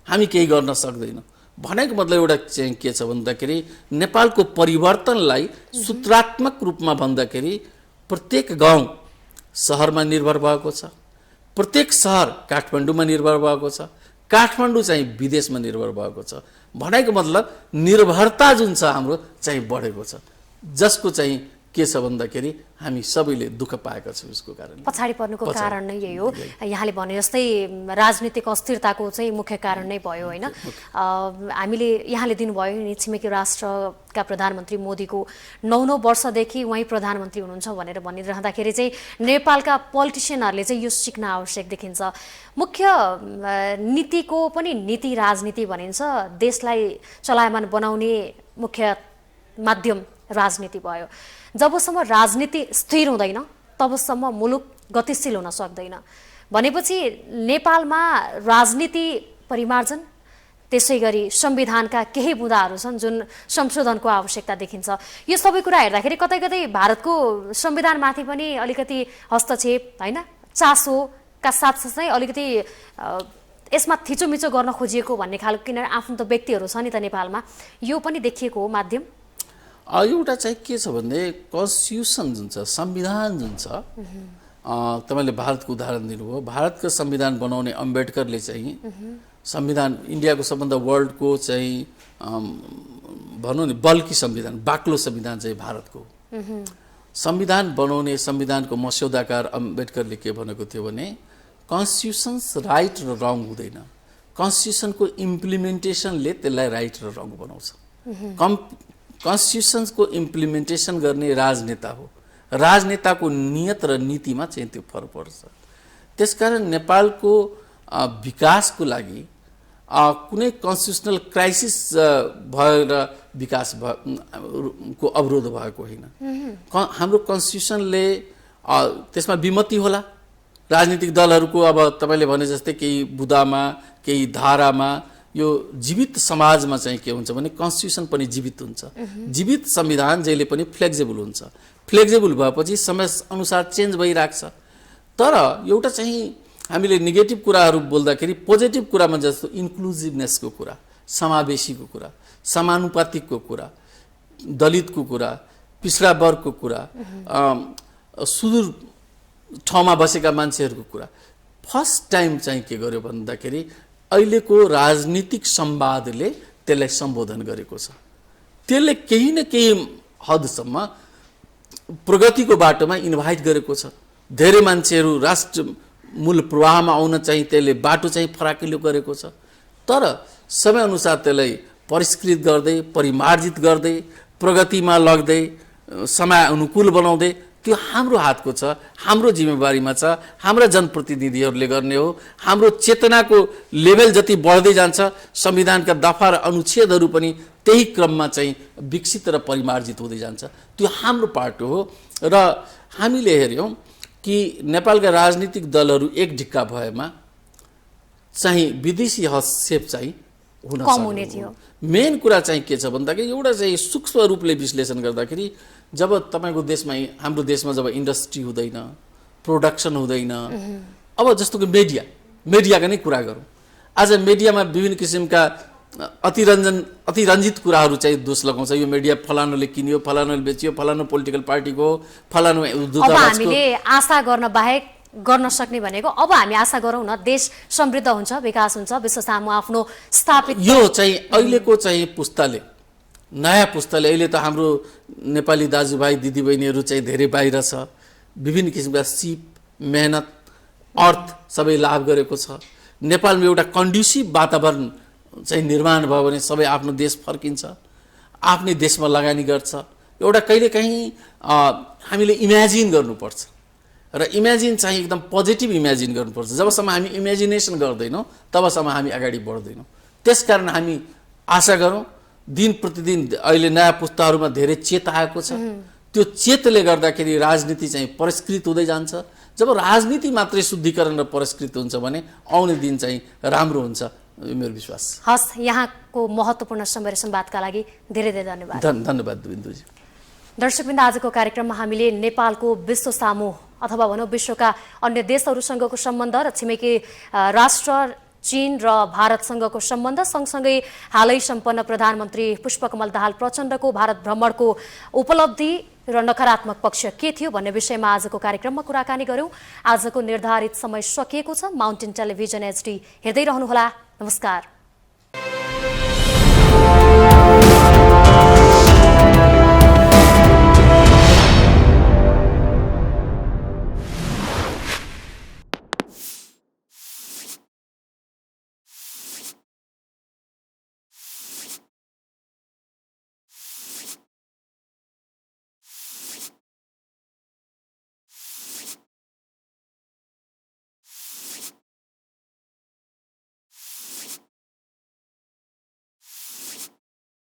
हामी केही गर्न सक्दैनौँ भनेको मतलब एउटा चाहिँ के छ भन्दाखेरि नेपालको परिवर्तनलाई सूत्रात्मक रूपमा भन्दाखेरि प्रत्येक गाउँ सहरमा निर्भर भएको छ, प्रत्येक सहर काठमाडौँमा निर्भर भएको छ, काठमाडौँ चाहिँ विदेशमा निर्भर भएको छ भनेको मतलब निर्भरता जुन छ हाम्रो चाहिँ बढेको छ, जसको चाहिँ के छ भन्दाखेरि हामी सबैले दुःख पाएका छौँ। यसको कारण पछाडि पर्नुको कारण नै यही हो। यहाँले भने जस्तै राजनीतिक अस्थिरताको चाहिँ मुख्य कारण नै भयो होइन। हामीले यहाँले दिनुभयो नि छिमेकी राष्ट्रका प्रधानमन्त्री मोदीको 9 वर्षदेखि उहाँ प्रधानमन्त्री हुनुहुन्छ भनेर भनिरहँदाखेरि चाहिँ नेपालका पोलिटिसियनहरूले चाहिँ यो सिक्न आवश्यक देखिन्छ। मुख्य नीतिको पनि नीति राजनीति भनिन्छ, देशलाई चलायमान बनाउने मुख्य माध्यम राजनीति भयो। जबसम्म राजनीति स्थिर हुँदैन तबसम्म मुलुक गतिशील हुन सक्दैन। भनेपछि नेपालमा राजनीति परिमार्जन, त्यसै गरी संविधानका केही बुँदाहरू छन् जुन संशोधनको आवश्यकता देखिन्छ। यो सबै कुरा हेर्दाखेरि कतै कतै भारतको संविधानमाथि पनि अलिकति हस्तक्षेप होइन चासोका साथसाथै अलिकति यसमा थिचोमिचो गर्न खोजिएको भन्ने खालको किनभने आफ्नो त व्यक्तिहरू छ नि त नेपालमा, यो पनि देखिएको हो माध्यम। एउटा चाहिँ के छ भने कन्स्टिट्युसन जुन छ, संविधान जुन छ, तपाईँले भारतको उदाहरण दिनुभयो। भारतको संविधान बनाउने अम्बेडकरले चाहिँ संविधान इन्डियाको सबभन्दा वर्ल्डको चाहिँ भनौँ न बल्की संविधान, बाक्लो संविधान चाहिँ भारतको संविधान बनाउने संविधानको मस्यौदाकार अम्बेडकरले के भनेको थियो भने कन्स्टिट्युसन्स राइट र रङ हुँदैन, कन्स्टिट्युसनको इम्प्लिमेन्टेसनले त्यसलाई राइट र रङ बनाउँछ। कन्स्टिट्युसनको इम्प्लिमेन्टेसन गर्ने राजनेता हो, राजनेताको नियत र नीतिमा चाहिँ त्यो फरक पर्छ। त्यसकारण नेपालको विकासको लागि कुनै कन्स्टिट्युसनल क्राइसिस भएर विकास को अवरोध भएको होइन। हाम्रो कन्स्टिट्युसनले त्यसमा विमति होला राजनीतिक दलहरूको, अब तपाईँले भने जस्तै केही बुदामा केही धारामा, यो जीवित समाजमा चाहिँ के हुन्छ भने कन्स्टिट्युसन पनि जीवित हुन्छ। जीवित संविधान जहिले पनि फ्लेक्सिबल हुन्छ, फ्लेक्सिबल भएपछि समय अनुसार चेन्ज भइरहेको छ। तर एउटा चाहिँ हामीले नेगेटिभ कुराहरू बोल्दाखेरि पोजिटिभ कुरामा जस्तो इन्क्लुजिभनेसको कुरा, समावेशीको कुरा, समानुपातिकको कुरा, दलितको कुरा, पिछडा वर्गको कुरा, सुदूर ठाउँमा बसेका मान्छेहरूको कुरा फर्स्ट टाइम चाहिँ के गर्यो भन्दाखेरि अहिलेको राजनीतिक संवादले त्यसलाई सम्बोधन गरेको छ। त्यसले केही न केही हदसम्म प्रगतिको बाटोमा इन्भाइट गरेको छ। धेरै मान्छेहरू राष्ट्र मूल प्रवाहमा आउन चाहिँ त्यसले बाटो चाहिँ फराकिलो गरेको छ। तर समयअनुसार त्यसलाई परिष्कृत गर्दै, परिमार्जित गर्दै, प्रगतिमा लग्दै, समय अनुकूल बनाउँदै त्यो हाम्रो हातको छ, हाम्रो जिम्मेवारीमा छ, हाम्रा जनप्रतिनिधिहरूले गर्ने हो। हाम्रो चेतनाको लेभल जति बढ्दै जान्छ संविधानका दफा र अनुच्छेदहरू पनि त्यही क्रममा चाहिँ विकसित र परिमार्जित हुँदै जान्छ। त्यो हाम्रो पाटो हो। र हामीले हेर्यौँ कि नेपालका राजनीतिक दलहरू एक ढिक्का भएमा चाहिँ विदेशी हस्तक्षेप चाहिँ हुन सक्यो। मेन कुरा चाहिँ के छ भन्दाखेरि एउटा चाहिँ सूक्ष्म रूपले विश्लेषण गर्दाखेरि जब तपाईँको देशमा, हाम्रो देशमा जब इन्डस्ट्री हुँदैन, प्रोडक्सन हुँदैन, अब जस्तो कि मिडियाका नै कुरा गरौँ, आज मिडियामा विभिन्न किसिमका अतिरञ्जित कुराहरू चाहिँ दोष लगाउँछ। यो मिडिया फलानुले किन्यो, फलानुले बेच्यो, फलानु पोलिटिकल पार्टीको, फलानु दूतावासको। हामीले आशा गर्न बाहेक गर्न सक्ने भनेको अब हामी आशा गरौँ न देश समृद्ध हुन्छ, विकास हुन्छ, विश्व सामु आफ्नो स्थापित। यो चाहिँ अहिलेको चाहिँ पुस्ताले, नयाँ पुस्ताले, अहिले त हाम्रो नेपाली दाजुभाइ दिदीबहिनीहरू चाहिँ धेरै बाहिर छ, विभिन्न किसिमका सिप, मेहनत, अर्थ सबै लाभ गरेको छ। नेपालमा एउटा कन्ड्युसिभ वातावरण चाहिँ निर्माण भयो भने सबै आफ्नो देश फर्किन्छ, आफ्नै देशमा लगानी गर्छ। एउटा कहिलेकाहीँ हामीले इमेजिन गर्नुपर्छ र इमेजिन चाहिँ एकदम पोजिटिभ इमेजिन गर्नुपर्छ। जबसम्म हामी इमेजिनेसन गर्दैनौँ तबसम्म हामी अगाडि बढ्दैनौँ। त्यसकारण हामी आशा गरौँ दिन प्रतिदिन अहिले नयाँ पुस्ताहरूमा धेरै चेत आएको छ। त्यो चेतले गर्दाखेरि राजनीति चाहिँ परिष्कृत हुँदै जान्छ। जब राजनीति मात्रै शुद्धिकरण र परिष्कृत हुन्छ भने आउने दिन चाहिँ राम्रो हुन्छ, मेरो विश्वास। हस्, यहाँको महत्त्वपूर्ण समय र संवादका लागि धेरै धेरै धन्यवाद। धन्यवाद बिन्दुजी। दर्शकवृन्द, आजको कार्यक्रममा हामीले नेपालको विश्व सामु अथवा भनौँ विश्वका अन्य देशहरूसँगको सम्बन्ध र छिमेकी राष्ट्र चीन र भारतसँगको सम्बन्ध, सँगसँगै हालै सम्पन्न प्रधानमन्त्री पुष्पकमल दाहाल प्रचण्डको भारत भ्रमणको उपलब्धि र नकारात्मक पक्ष के थियो भन्ने विषयमा आजको कार्यक्रममा कुराकानी गर्यौँ। आजको निर्धारित समय सकिएको छ। माउन्टेन टेलिभिजन HD हेर्दै रहनुहोला। नमस्कार।